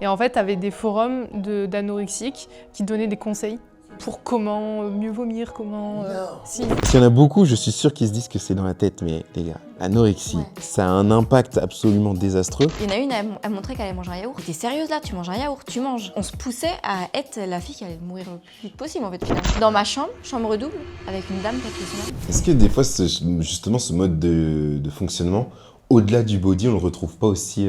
Et en fait, tu avais des forums d'anorexiques qui donnaient des conseils pour comment mieux vomir, comment... Si. S'il y en a beaucoup, je suis sûr qu'ils se disent que c'est dans la tête, mais les gars, l'anorexie, ça a un impact absolument désastreux. Il y en a une, elle montrait qu'elle allait manger un yaourt. T'es sérieuse là? Tu manges un yaourt? Tu manges. On se poussait à être la fille qui allait mourir le plus vite possible en fait finalement. Dans ma chambre double, avec une dame qui a cuisiné. Est-ce que des fois, justement, ce mode de fonctionnement, au-delà du body, on le retrouve pas aussi,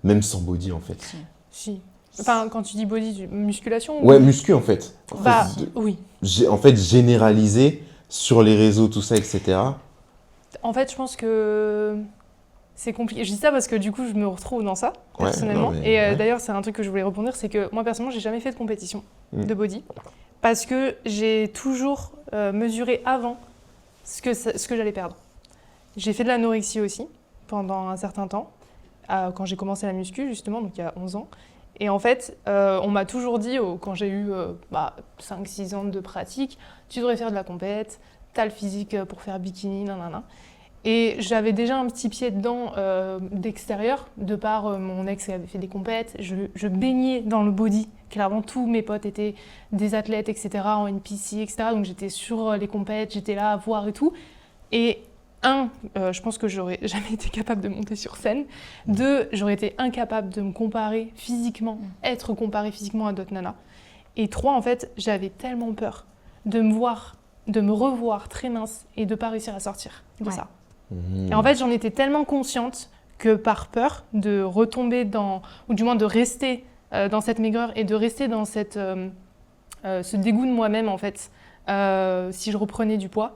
même sans body en fait? Si. Enfin, quand tu dis body, musculation Ouais, muscu en fait. Oui. En fait, généralisé sur les réseaux, tout ça, etc. En fait, je pense que c'est compliqué. Je dis ça parce que du coup, je me retrouve dans ça, personnellement. D'ailleurs, c'est un truc que je voulais rebondir, c'est que moi, personnellement, j'ai jamais fait de compétition de body. Parce que j'ai toujours mesuré avant ce que j'allais perdre. J'ai fait de l'anorexie aussi, pendant un certain temps, quand j'ai commencé la muscu, justement, donc il y a 11 ans. Et en fait, on m'a toujours dit, quand j'ai eu 5-6 ans de pratique, tu devrais faire de la compète, t'as le physique pour faire bikini, nanana. Et j'avais déjà un petit pied dedans d'extérieur, de par mon ex qui avait fait des compètes. Je baignais dans le body. Clairement, tous mes potes étaient des athlètes, etc., en NPC, etc. Donc j'étais sur les compètes, j'étais là à voir et tout. Et je pense que j'aurais jamais été capable de monter sur scène. 2, j'aurais été incapable de me comparer physiquement, être comparée physiquement à d'autres nanas. Et 3, en fait, j'avais tellement peur de me revoir très mince et de pas réussir à sortir de ça. Et en fait, j'en étais tellement consciente que par peur de retomber ou du moins de rester dans cette maigreur et de rester dans ce dégoût de moi-même, en fait, si je reprenais du poids,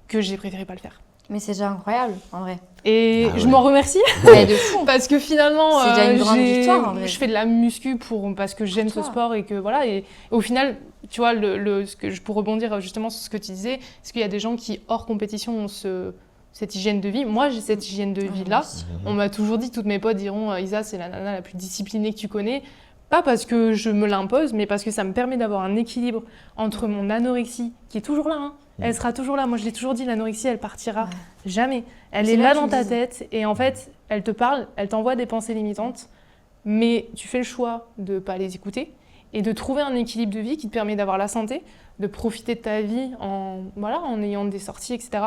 que j'ai préféré pas le faire. Mais c'est déjà incroyable, en vrai. Et je m'en remercie. Mais de fou. Parce que finalement, c'est déjà une grande victoire, en vrai. Je fais de la muscu parce que j'aime ce sport et que voilà. Et au final, tu vois, pour rebondir justement sur ce que tu disais, est-ce qu'il y a des gens qui, hors compétition, ont cette hygiène de vie? Moi, j'ai cette hygiène de vie-là. On m'a toujours dit, toutes mes potes diront, Isa, c'est la nana la plus disciplinée que tu connais. Pas parce que je me l'impose, mais parce que ça me permet d'avoir un équilibre entre mon anorexie, qui est toujours là, hein. Elle sera toujours là. Moi, je l'ai toujours dit, l'anorexie, elle partira jamais. Elle est là dans ta tête et en fait, elle te parle, elle t'envoie des pensées limitantes, mais tu fais le choix de ne pas les écouter et de trouver un équilibre de vie qui te permet d'avoir la santé, de profiter de ta vie en ayant des sorties, etc.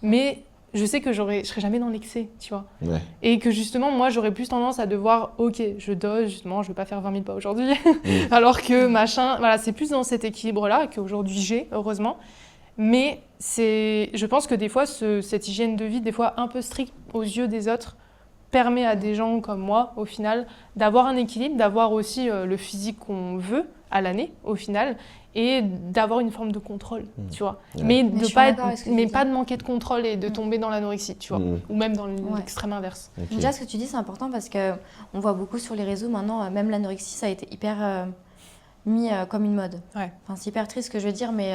Mais je sais que je serai jamais dans l'excès, tu vois. Ouais. Et que justement, moi, j'aurais plus tendance à devoir, ok, je dose, justement, je vais pas faire 20 000 pas aujourd'hui, alors que voilà, c'est plus dans cet équilibre-là qu'aujourd'hui j'ai, heureusement. Mais je pense que des fois, cette hygiène de vie, des fois un peu stricte aux yeux des autres, permet à des gens comme moi, au final, d'avoir un équilibre, d'avoir aussi le physique qu'on veut à l'année, au final, et d'avoir une forme de contrôle, tu vois. Ouais. Mais pas de manquer de contrôle et de tomber dans l'anorexie, tu vois, ou même dans l'extrême inverse. Okay. Déjà, ce que tu dis, c'est important parce qu'on voit beaucoup sur les réseaux maintenant, même l'anorexie, ça a été hyper mis comme une mode. Ouais. Enfin, c'est hyper triste ce que je veux dire, mais...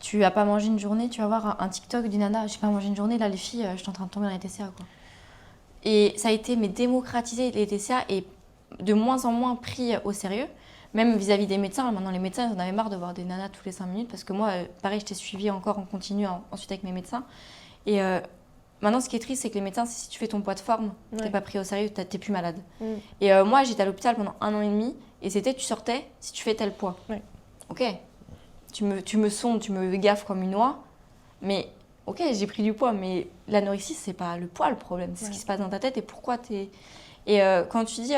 Tu as pas mangé une journée, tu vas voir un TikTok d'une nana, j'ai pas mangé une journée, là les filles, je suis en train de tomber dans les TCA quoi. Et ça a été démocratisé les TCA et de moins en moins pris au sérieux, même vis-à-vis des médecins. Maintenant les médecins ils en avaient marre de voir des nanas tous les 5 minutes parce que moi, pareil, je t'ai suivi encore en continu ensuite avec mes médecins. Et maintenant ce qui est triste c'est que les médecins, si tu fais ton poids de forme, t'es pas pris au sérieux, t'es plus malade. Et moi j'étais à l'hôpital pendant 1 an et demi et c'était tu sortais si tu fais tel poids. Ok. Tu me sondes, tu me gaffes comme une oie, mais ok, j'ai pris du poids, mais l'anorexie, c'est pas le poids le problème, c'est ce qui se passe dans ta tête et pourquoi t'es... Et quand tu dis,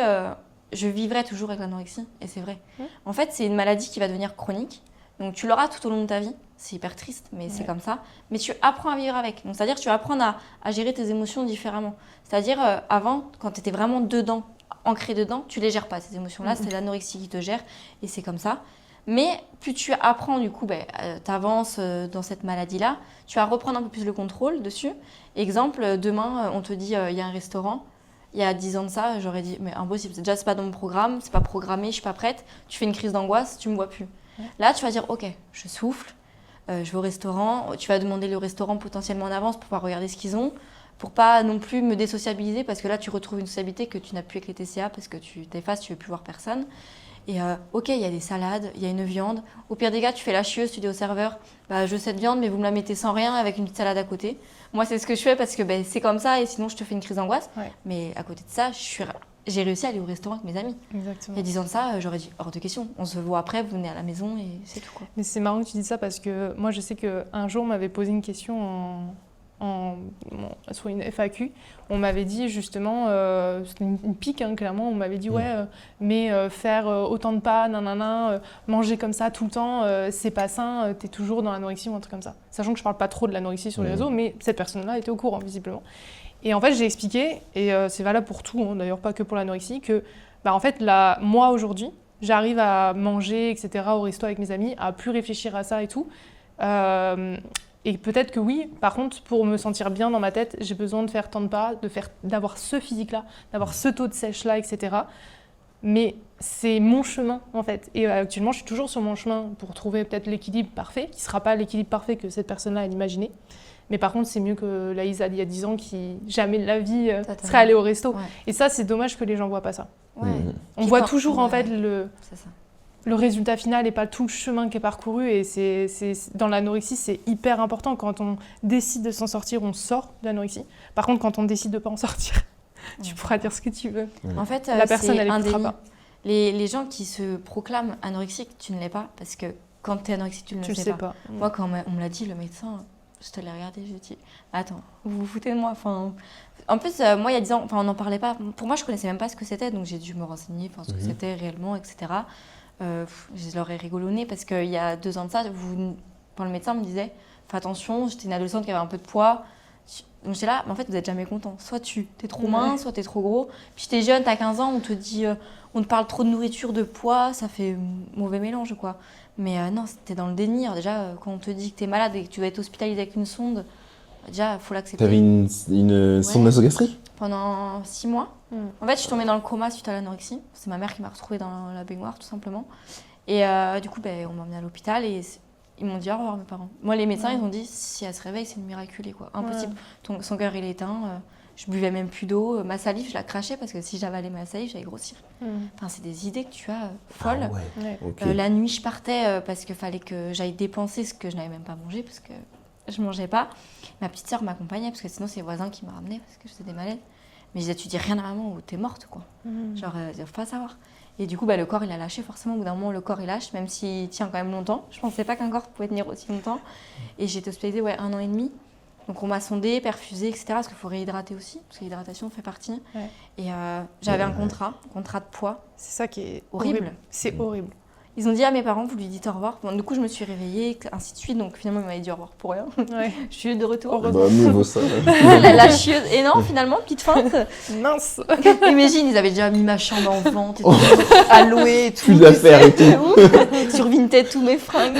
je vivrai toujours avec l'anorexie, et c'est vrai. En fait, c'est une maladie qui va devenir chronique, donc tu l'auras tout au long de ta vie, c'est hyper triste, mais c'est comme ça, mais tu apprends à vivre avec. Donc c'est-à-dire que tu vas apprendre à gérer tes émotions différemment. C'est-à-dire, avant, quand tu étais vraiment dedans, ancré dedans, tu les gères pas, ces émotions-là, c'est l'anorexie qui te gère, et c'est comme ça. Mais plus tu apprends, du coup, tu avances dans cette maladie-là, tu vas reprendre un peu plus le contrôle dessus. Exemple, demain, on te dit, il y a un restaurant. Il y a 10 ans de ça, j'aurais dit, mais impossible, déjà, c'est pas dans mon programme, c'est pas programmé, je suis pas prête. Tu fais une crise d'angoisse, tu me vois plus. Là, tu vas dire, ok, je souffle, je vais au restaurant. Tu vas demander le restaurant potentiellement en avance pour pouvoir regarder ce qu'ils ont, pour pas non plus me désociabiliser, parce que là, tu retrouves une sociabilité que tu n'as plus avec les TCA, parce que tu t'effaces, tu veux plus voir personne. Et ok, il y a des salades, il y a une viande. Au pire des cas, tu fais la chieuse, tu dis au serveur, je veux cette viande, mais vous me la mettez sans rien avec une petite salade à côté. Moi, c'est ce que je fais parce que c'est comme ça et sinon, je te fais une crise d'angoisse. Mais à côté de ça, je suis j'ai réussi à aller au restaurant avec mes amis. Exactement. Et disant ça, j'aurais dit hors de question. On se voit après, vous venez à la maison et c'est tout, quoi. Mais c'est marrant que tu dis ça parce que moi, je sais qu'un jour, on m'avait posé une question sur une FAQ. On m'avait dit justement, c'était une pique, hein, clairement, on m'avait dit mais faire autant de pas, manger comme ça tout le temps, c'est pas sain, t'es toujours dans l'anorexie ou un truc comme ça. Sachant que je parle pas trop de l'anorexie sur les réseaux, mais cette personne-là était au courant, visiblement. Et en fait, j'ai expliqué, et c'est valable pour tout, hein, d'ailleurs pas que pour l'anorexie, que en fait, moi aujourd'hui, j'arrive à manger, etc., au resto avec mes amis, à plus réfléchir à ça et tout. Et peut-être que oui, par contre, pour me sentir bien dans ma tête, j'ai besoin de faire tant de pas, d'avoir ce physique-là, d'avoir ce taux de sèche-là, etc. Mais c'est mon chemin, en fait. Et actuellement, je suis toujours sur mon chemin pour trouver peut-être l'équilibre parfait, qui ne sera pas l'équilibre parfait que cette personne-là a imaginé. Mais par contre, c'est mieux que la Isa d'il y a 10 ans qui, jamais de la vie, serait allée au resto. Ouais. Et ça, c'est dommage que les gens ne voient pas ça. Ouais. On voit toujours, en fait, le résultat final et pas tout le chemin qui est parcouru. Et dans l'anorexie, c'est hyper important. Quand on décide de s'en sortir, on sort de l'anorexie. Par contre, quand on décide de ne pas en sortir, tu pourras dire ce que tu veux. En fait, la personne, elle n'écoutera pas. Les gens qui se proclament anorexiques, tu ne l'es pas. Parce que quand tu es anorexique, tu ne le sais pas. Moi, quand on me l'a dit, le médecin... Je te l'ai regardé, je dis attends, vous vous foutez de moi. Enfin, en plus, moi, il y a 10 ans, on n'en parlait pas. Pour moi, je ne connaissais même pas ce que c'était, donc j'ai dû me renseigner, ce que c'était réellement, etc. Je leur ai rigolonné parce qu'il y a 2 ans de ça, le médecin me disait fais attention, j'étais une adolescente qui avait un peu de poids. Donc j'étais là, mais en fait, vous n'êtes jamais content. Soit t'es trop mince, soit t'es trop gros. Puis t'es jeune, t'as 15 ans, on te dit, on te parle trop de nourriture, de poids, ça fait mauvais mélange, quoi. Mais non, t'es dans le déni. Déjà, quand on te dit que t'es malade et que tu vas être hospitalisé avec une sonde, déjà, il faut l'accepter. T'avais une sonde nasogastrique ? Pendant 6 mois. En fait, je suis tombée dans le coma suite à l'anorexie. C'est ma mère qui m'a retrouvée dans la baignoire, tout simplement. Et du coup, on m'a emmenée à l'hôpital et ils m'ont dit au revoir, mes parents. Moi, les médecins, ils ont dit si elle se réveille, c'est une miraculée, quoi. Impossible. Son cœur, il est éteint. Je buvais même plus d'eau. Ma salive, je la crachais parce que si j'avalais ma salive, j'allais grossir. Enfin, c'est des idées que tu as folles. Ah ouais. Okay. La nuit, je partais parce qu'il fallait que j'aille dépenser ce que je n'avais même pas mangé parce que je mangeais pas. Ma petite sœur m'accompagnait parce que sinon, c'est les voisins qui me ramenaient parce que je faisais des malaises. Mais je disais, tu dis rien à maman ou t'es morte, quoi. Genre, ils doivent pas savoir. Et du coup, le corps, il a lâché forcément. Au bout d'un moment, le corps, il lâche, même s'il tient quand même longtemps. Je pensais pas qu'un corps pouvait tenir aussi longtemps. Et j'ai été hospitalisée 1 an et demi. Donc on m'a sondée, perfusée, etc. Parce qu'il faut réhydrater aussi, parce que l'hydratation fait partie. Ouais. Et j'avais un contrat de poids. C'est ça qui est horrible. C'est horrible. Ils ont dit à mes parents, vous lui dites au revoir. Bon, du coup, je me suis réveillée, ainsi de suite. Donc finalement, ils m'avaient dit au revoir pour rien. Ouais. Je suis de retour. Mieux vaut ça. La chieuse. Et non, finalement, petite feinte. Mince. Imagine, ils avaient déjà mis ma chambre en vente, et tout, à louer et tout. Plus d'affaires et tout. Sur Vinted, tous mes fringues.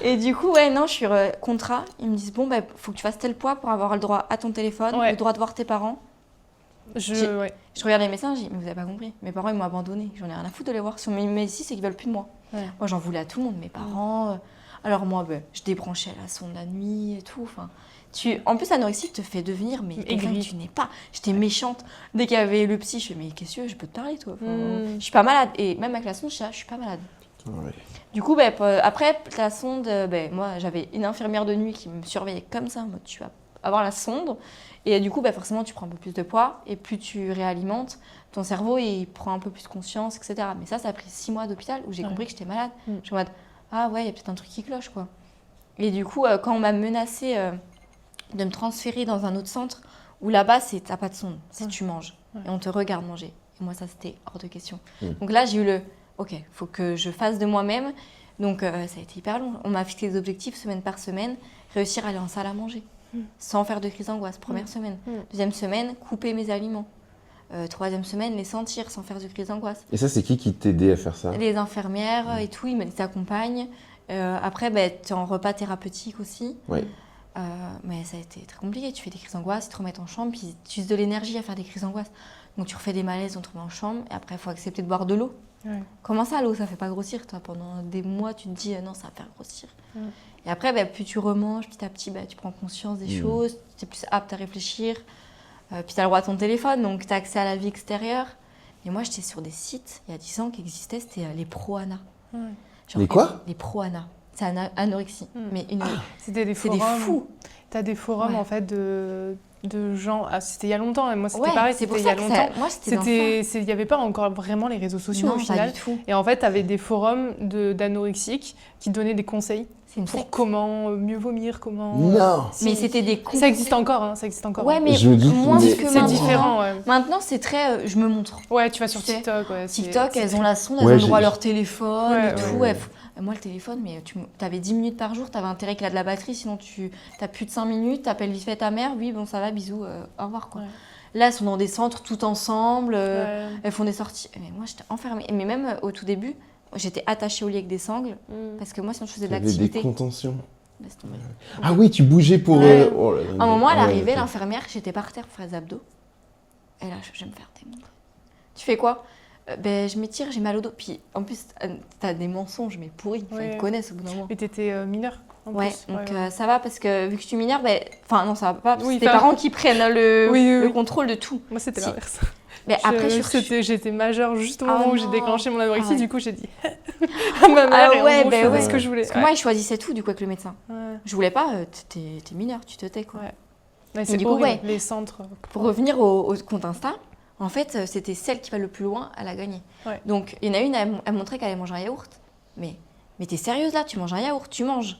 Et du coup, je suis contrat. Ils me disent, faut que tu fasses tel poids pour avoir le droit à ton téléphone, le droit de voir tes parents. Je regarde les messages, je dis, mais vous n'avez pas compris. Mes parents, ils m'ont abandonnée. J'en ai rien à foutre de les voir. Si on me met ici, c'est qu'ils veulent plus de moi. Ouais. Moi, j'en voulais à tout le monde, mes parents. Alors moi, je débranchais la sonde la nuit et tout. Enfin, en plus, l'anorexie te fait devenir quelqu'un que tu n'es pas. J'étais méchante. Dès qu'il y avait le psy, je fais, mais qu'est-ce que tu veux, je peux te parler, toi. Je suis pas malade. Et même avec la sonde, je suis pas malade. Ouais. Du coup, après la sonde, moi, j'avais une infirmière de nuit qui me surveillait comme ça, en mode, tu vas avoir la sonde. Et du coup, forcément, tu prends un peu plus de poids. Et plus tu réalimentes, ton cerveau, il prend un peu plus conscience, etc. Mais ça a pris 6 mois d'hôpital où j'ai compris que j'étais malade. Je suis en mode, ah ouais, il y a peut-être un truc qui cloche, quoi. Et du coup, quand on m'a menacée de me transférer dans un autre centre, où là-bas, t'as pas de sonde, c'est tu manges. Et on te regarde manger. Et moi, ça, c'était hors de question. Donc là, j'ai eu OK, il faut que je fasse de moi-même. Donc, ça a été hyper long. On m'a fixé des objectifs semaine par semaine. Réussir à aller en salle à manger, sans faire de crise d'angoisse. Première semaine. Deuxième semaine, couper mes aliments. Troisième semaine, les sentir sans faire de crise d'angoisse. Et ça, c'est qui t'aidait à faire ça ? Les infirmières et tout, ils t'accompagnent. Après, tu es en repas thérapeutique aussi. Ouais. Mais ça a été très compliqué. Tu fais des crises d'angoisse, ils te remettent en chambre, puis tu uses de l'énergie à faire des crises d'angoisse. Donc, tu refais des malaises, on te remet en chambre. Et après, il faut accepter de boire de l'eau. Ouais. Comment ça, l'eau, ça fait pas grossir, toi? Pendant des mois, tu te dis non, ça va faire grossir. Et après, plus tu remanges, petit à petit, tu prends conscience des choses, tu es plus apte à réfléchir. Puis tu as le droit à ton téléphone, donc tu as accès à la vie extérieure. Et moi, j'étais sur des sites, il y a 10 ans, qui existaient, c'était les Pro-Ana. Les quoi? Les Pro-Ana. C'est anorexie. Mais c'était des forums. C'est des fous. Tu as des forums, en fait, de gens. Ah, c'était il y a longtemps, et moi c'était pareil, c'était il y a longtemps. Moi, il n'y avait pas encore vraiment les réseaux sociaux au final. Pas du tout. Et en fait, tu avais des forums d'anorexiques qui donnaient des conseils pour comment mieux vomir, comment. Non. Mais c'était des Ça existe encore, hein, ça existe encore. Ouais, mais moins que c'est différent. Ouais. Maintenant, c'est très. Je me montre. Ouais, tu vas sur TikTok. Ouais, TikTok, elles ont la sonde, elles ont le droit à leur téléphone et tout. Ouais. Moi, le téléphone, mais tu avais 10 minutes par jour, tu avais intérêt qu'il a de la batterie, sinon tu n'as plus de 5 minutes, tu appelles vite fait ta mère, oui, bon, ça va, bisous, au revoir, quoi. Ouais. Là, elles sont dans des centres tout ensemble, elles font des sorties. Mais moi, j'étais enfermée. Mais même au tout début, j'étais attachée au lit avec des sangles, parce que moi, sinon, je faisais de l'activité. Des contentions. Ah oui, tu bougeais pour... à un moment, à l'arrivée, l'infirmière, j'étais par terre pour faire des abdos. Et là, je vais me faire démontrer. Tu fais quoi ? Je m'étire, j'ai mal au dos. Puis en plus, t'as des mensonges, mais pourris. Ils te connaissent au bout d'un moment. Mais t'étais mineure en plus. Donc ça va parce que vu que je suis mineure, enfin non, ça va pas. C'est tes parents qui prennent le contrôle de tout. Moi, c'était l'inverse. Mais après, j'étais majeure juste au moment où j'ai déclenché mon anorexie. Du coup, j'ai dit à ma mère et je faisais ce que je voulais. Parce que moi, ils choisissaient tout du coup avec le médecin. Je voulais pas, t'es mineure, tu te tais quoi. C'est du coup, les centres. Pour revenir au compte Insta. En fait, c'était celle qui va le plus loin, elle a gagné. Ouais. Donc, il y en a une, elle montrait qu'elle allait manger un yaourt. Mais t'es sérieuse là, tu manges un yaourt, tu manges.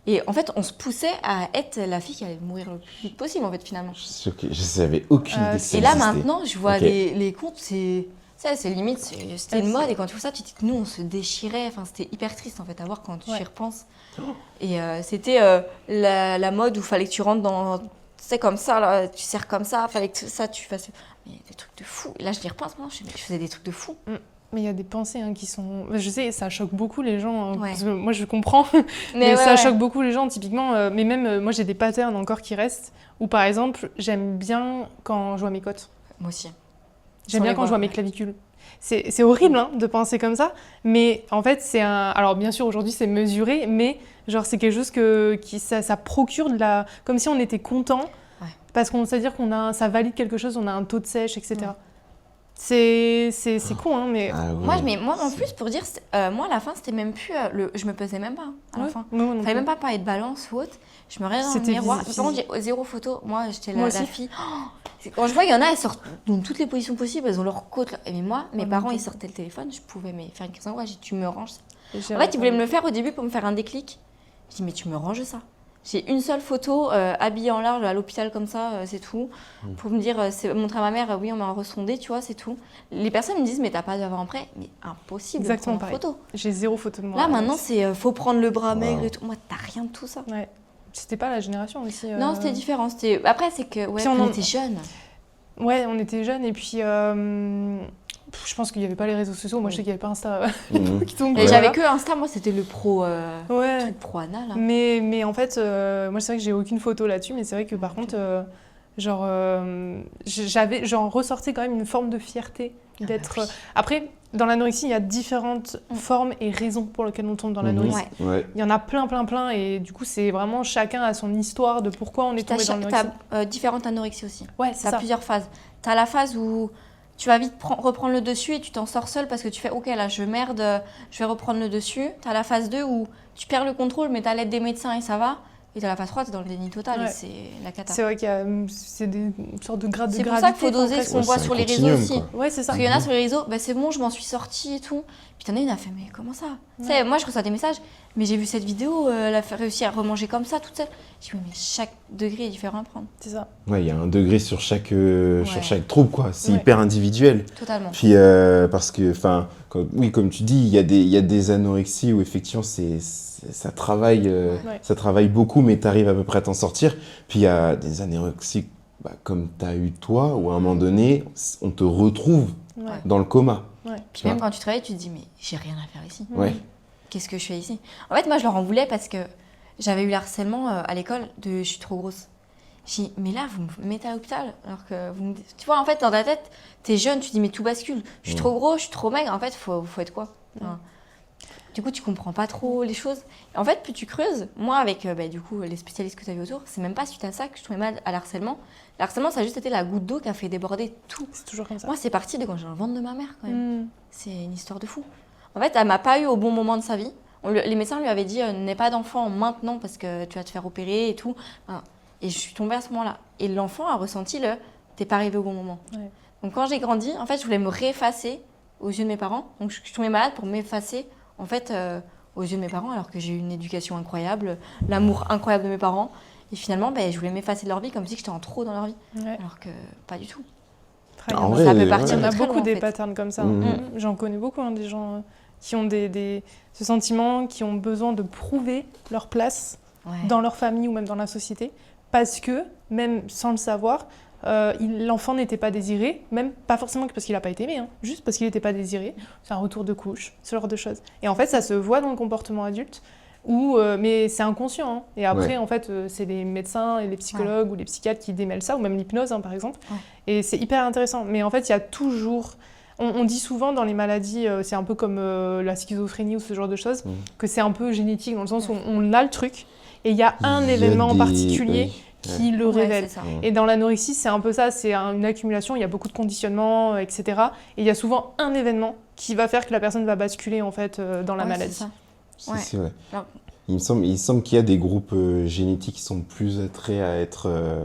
Et en fait, on se poussait à être la fille qui allait mourir le plus vite possible, en fait, finalement. Je savais aucune idée que ça Et là, maintenant, je vois les comptes, c'est limite, c'était une mode. Et quand tu vois ça, tu te dis que nous, on se déchirait. Enfin, c'était hyper triste, en fait, à voir quand tu y repenses. Et c'était la mode où il fallait que tu rentres dans... Tu sais, comme ça, là, tu serres comme ça, il fallait que ça, tu fasses... Mais des trucs de fou. Et là, je y repense, moi, je faisais des trucs de fou. Mais il y a des pensées qui sont... Je sais, ça choque beaucoup les gens. Parce que moi, je comprends. Mais ça choque beaucoup les gens, typiquement. Mais même, moi, j'ai des patterns encore qui restent. Où, par exemple, j'aime bien quand je vois mes côtes. Moi aussi. J'aime bien quand je vois mes clavicules. C'est horrible de penser comme ça. Mais en fait, c'est un... Alors, bien sûr, aujourd'hui, c'est mesuré. Mais genre, c'est quelque chose ça procure de la... Comme si on était content. Parce qu'on sait dire ça valide quelque chose, on a un taux de sèche, etc. C'est con, mais... Moi, en plus, pour dire, moi, à la fin, c'était même plus... je me pesais même pas, à la fin. Il ne fallait même pas parler de balance ou autre. Je me regardais dans le miroir. Par contre, j'ai 0 photo. Moi, j'étais la fille. Quand je vois, il y en a, elles sortent dans toutes les positions possibles, elles ont leur côte. Mais moi, mes parents, ils sortaient le téléphone, je pouvais faire une crise d'angoisse. J'ai dit, tu me ranges ça. En fait, ils voulaient me le faire au début pour me faire un déclic. Je dis, mais tu me ranges ça. J'ai une seule photo habillée en large à l'hôpital comme ça, c'est tout. Pour me dire, montrer à ma mère, oui, on m'a ressondé, tu vois, c'est tout. Les personnes me disent, mais t'as pas d'avant-après. Mais impossible de prendre une photo. J'ai 0 photo de moi. Là, maintenant, c'est faut prendre le bras maigre et tout. Moi, t'as rien de tout ça. Ouais. C'était pas la génération aussi. Non, c'était différent. Après, c'est que on était jeunes. Ouais, on était jeunes et puis... je pense qu'il n'y avait pas les réseaux sociaux. Moi, je sais qu'il n'y avait pas Insta. J'avais que Insta. Moi, c'était le pro, truc pro anal. Hein. Mais en fait, moi, c'est vrai que j'ai aucune photo là-dessus. Mais c'est vrai que par contre, j'en ressortais quand même une forme de fierté d'être... Après, dans l'anorexie, il y a différentes formes et raisons pour lesquelles on tombe dans l'anorexie. Il y en a plein. Et du coup, c'est vraiment chacun a son histoire de pourquoi on est tombé dans l'anorexie. T'as différentes anorexies aussi. Ouais, c'est ça. T'as plusieurs phases. T'as la phase où... tu vas vite reprendre le dessus et tu t'en sors seule parce que tu fais « Ok, là, je merde, je vais reprendre le dessus ». Tu as la phase 2 où tu perds le contrôle, mais tu as l'aide des médecins et ça va. Et tu as la phase 3, tu es dans le déni total et c'est la cata. C'est vrai qu'il y a une sorte de grade de gravité. C'est pour ça qu'il faut doser ce qu'on voit sur les réseaux aussi. Ouais, c'est ça. Parce qu'il y en a sur les réseaux, c'est bon, je m'en suis sortie et tout. Puis t'en as une, elle a fait « Mais comment ça ?» Tu sais, moi, je reçois des messages. « Mais j'ai vu cette vidéo, elle a réussi à remanger comme ça, toute seule. » Je dis « Mais chaque degré est différent à prendre. » C'est ça. Ouais, il y a un degré sur chaque trouble, quoi. C'est hyper individuel. Totalement. Puis, parce que, enfin, comme tu dis, il y a des anorexies où effectivement, ça travaille beaucoup, mais tu arrives à peu près à t'en sortir. Puis, il y a des anorexies comme tu as eu toi, où à un moment donné, on te retrouve dans le coma. Puis même quand tu travailles, tu te dis, mais j'ai rien à faire ici. Qu'est-ce que je fais ici? En fait, moi, je leur en voulais parce que j'avais eu le harcèlement à l'école de « je suis trop grosse ». J'ai dit, mais là, vous me mettez à l'hôpital alors que vous me... Tu vois, en fait, dans ta tête, t'es jeune, tu te dis, mais tout bascule. Je suis trop gros, je suis trop maigre. En fait, faut être quoi? Du coup, tu comprends pas trop les choses. En fait, plus tu creuses, moi, avec du coup, les spécialistes que tu as vu autour, c'est même pas suite à ça que je tombais mal à l'harcèlement. L'harcèlement, ça a juste été la goutte d'eau qui a fait déborder tout. C'est toujours comme ça. Moi, c'est parti de quand j'ai dans le ventre de ma mère, quand même. C'est une histoire de fou. En fait, elle m'a pas eu au bon moment de sa vie. Les médecins lui avaient dit, n'aie pas d'enfant maintenant parce que tu vas te faire opérer et tout. Enfin, Et je suis tombée à ce moment-là. Et l'enfant a ressenti le « t'es pas arrivé au bon moment ouais. ». Donc quand j'ai grandi, en fait, je voulais me réeffacer aux yeux de mes parents. Donc je suis tombée malade pour m'effacer, en fait, aux yeux de mes parents, alors que j'ai eu une éducation incroyable, l'amour incroyable de mes parents. Et finalement, je voulais m'effacer de leur vie comme si j'étais en trop dans leur vie. Ouais. Alors que pas du tout. Ça peut partir de très loin, beaucoup des patterns comme ça. J'en connais beaucoup, des gens qui ont ce sentiment, qui ont besoin de prouver leur place dans leur famille ou même dans la société, parce que, même sans le savoir, l'enfant n'était pas désiré, même pas forcément parce qu'il n'a pas été aimé, juste parce qu'il n'était pas désiré. C'est un retour de couche, ce genre de choses. Et en fait, ça se voit dans le comportement adulte, mais c'est inconscient. Et après, en fait, c'est les médecins et les psychologues ou les psychiatres qui démêlent ça, ou même l'hypnose, par exemple. Et c'est hyper intéressant. Mais en fait, il y a toujours... On dit souvent dans les maladies, c'est un peu comme la schizophrénie ou ce genre de choses, que c'est un peu génétique, dans le sens où on a le truc, et il y a un événement en particulier qui le révèle. Et dans l'anorexie, c'est un peu ça, c'est une accumulation, il y a beaucoup de conditionnements, etc. Et il y a souvent un événement qui va faire que la personne va basculer, en fait, dans la maladie. C'est vrai. Il me semble qu'il y a des groupes génétiques qui sont plus attraits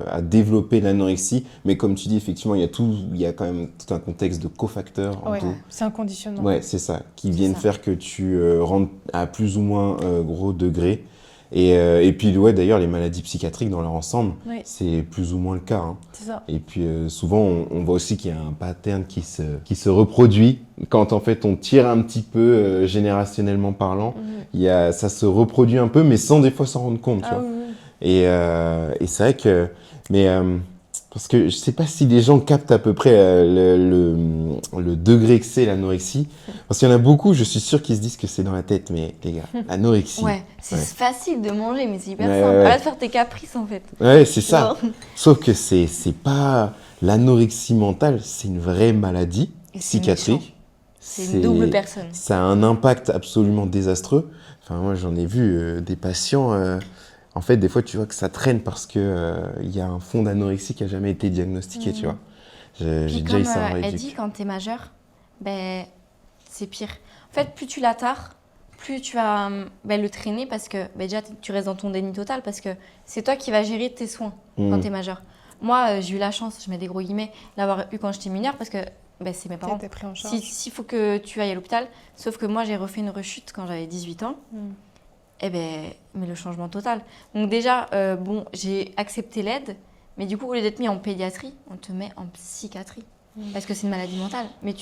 à développer l'anorexie, mais comme tu dis, effectivement, il y a quand même tout un contexte de cofacteurs. C'est un conditionnement. Ouais, c'est ça, qui viennent faire que tu rentres à plus ou moins gros degré. Et puis, d'ailleurs, les maladies psychiatriques dans leur ensemble, c'est plus ou moins le cas. C'est ça. Et puis, souvent, on voit aussi qu'il y a un pattern qui se reproduit. Quand, en fait, on tire un petit peu, générationnellement parlant, ça se reproduit un peu, mais sans des fois s'en rendre compte. Tu vois. Et c'est vrai que... parce que je sais pas si les gens captent à peu près le degré que c'est l'anorexie. Parce qu'il y en a beaucoup, je suis sûr, qui se disent que c'est dans la tête. Mais les gars, l'anorexie... c'est facile de manger, mais c'est hyper simple. Arrête de faire tes caprices, en fait. Ouais, c'est ça. Sauf que c'est pas... L'anorexie mentale, c'est une vraie maladie psychiatrique. C'est une double personne. Ça a un impact absolument désastreux. Enfin, moi, j'en ai vu des patients... En fait, des fois, tu vois que ça traîne parce qu'il y a un fond d'anorexie qui n'a jamais été diagnostiqué, tu vois. J'ai déjà eu ça en rééduc. Elle dit, quand tu es majeur, c'est pire. En fait, plus tu l'attardes, plus tu vas le traîner parce que déjà, tu restes dans ton déni total parce que c'est toi qui vas gérer tes soins quand tu es majeur. Moi, j'ai eu la chance, je mets des gros guillemets, d'avoir eu quand j'étais mineure parce que c'est mes parents. Pris en charge. S'il faut que tu ailles à l'hôpital, sauf que moi, j'ai refait une rechute quand j'avais 18 ans. Mais le changement total. Donc déjà, j'ai accepté l'aide, mais du coup, au lieu d'être mis en pédiatrie, on te met en psychiatrie. Parce que c'est une maladie mentale. Mais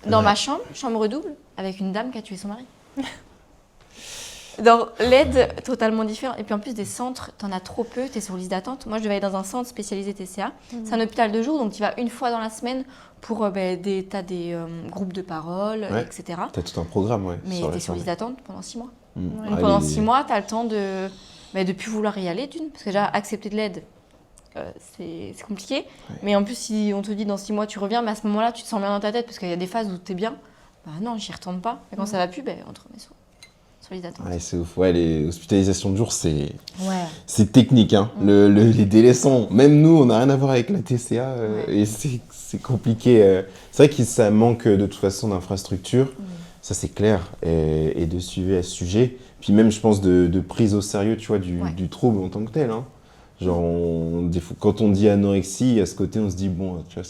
dans ma chambre double, avec une dame qui a tué son mari. Dans l'aide, totalement différent. Et puis en plus, des centres, t'en as trop peu, t'es sur liste d'attente. Moi, je devais aller dans un centre spécialisé TCA. C'est un hôpital de jour, donc tu vas une fois dans la semaine pour t'as des groupes de parole, etc. T'as tout un programme, Mais t'es sur liste d'attente pendant 6 mois. Donc pendant 6 mois, tu as le temps de ne plus vouloir y aller, parce que déjà, accepter de l'aide, c'est compliqué. Mais en plus, si on te dit dans 6 mois, tu reviens, mais à ce moment-là, tu te sens bien dans ta tête, parce qu'il y a des phases où tu es bien. Non, j'y retourne pas. Et quand ça va plus, on te remet sur les attentes. C'est ouf. Les hospitalisations de jour, c'est technique. Les délais sont... Même nous, on n'a rien à voir avec la TCA, et c'est compliqué. C'est vrai que ça manque de toute façon d'infrastructures. Ça, c'est clair, et de suivi à ce sujet. Puis même, je pense, de prise au sérieux, tu vois, du trouble en tant que tel. Genre, quand on dit anorexie, à ce côté, on se dit, bon, tu vois,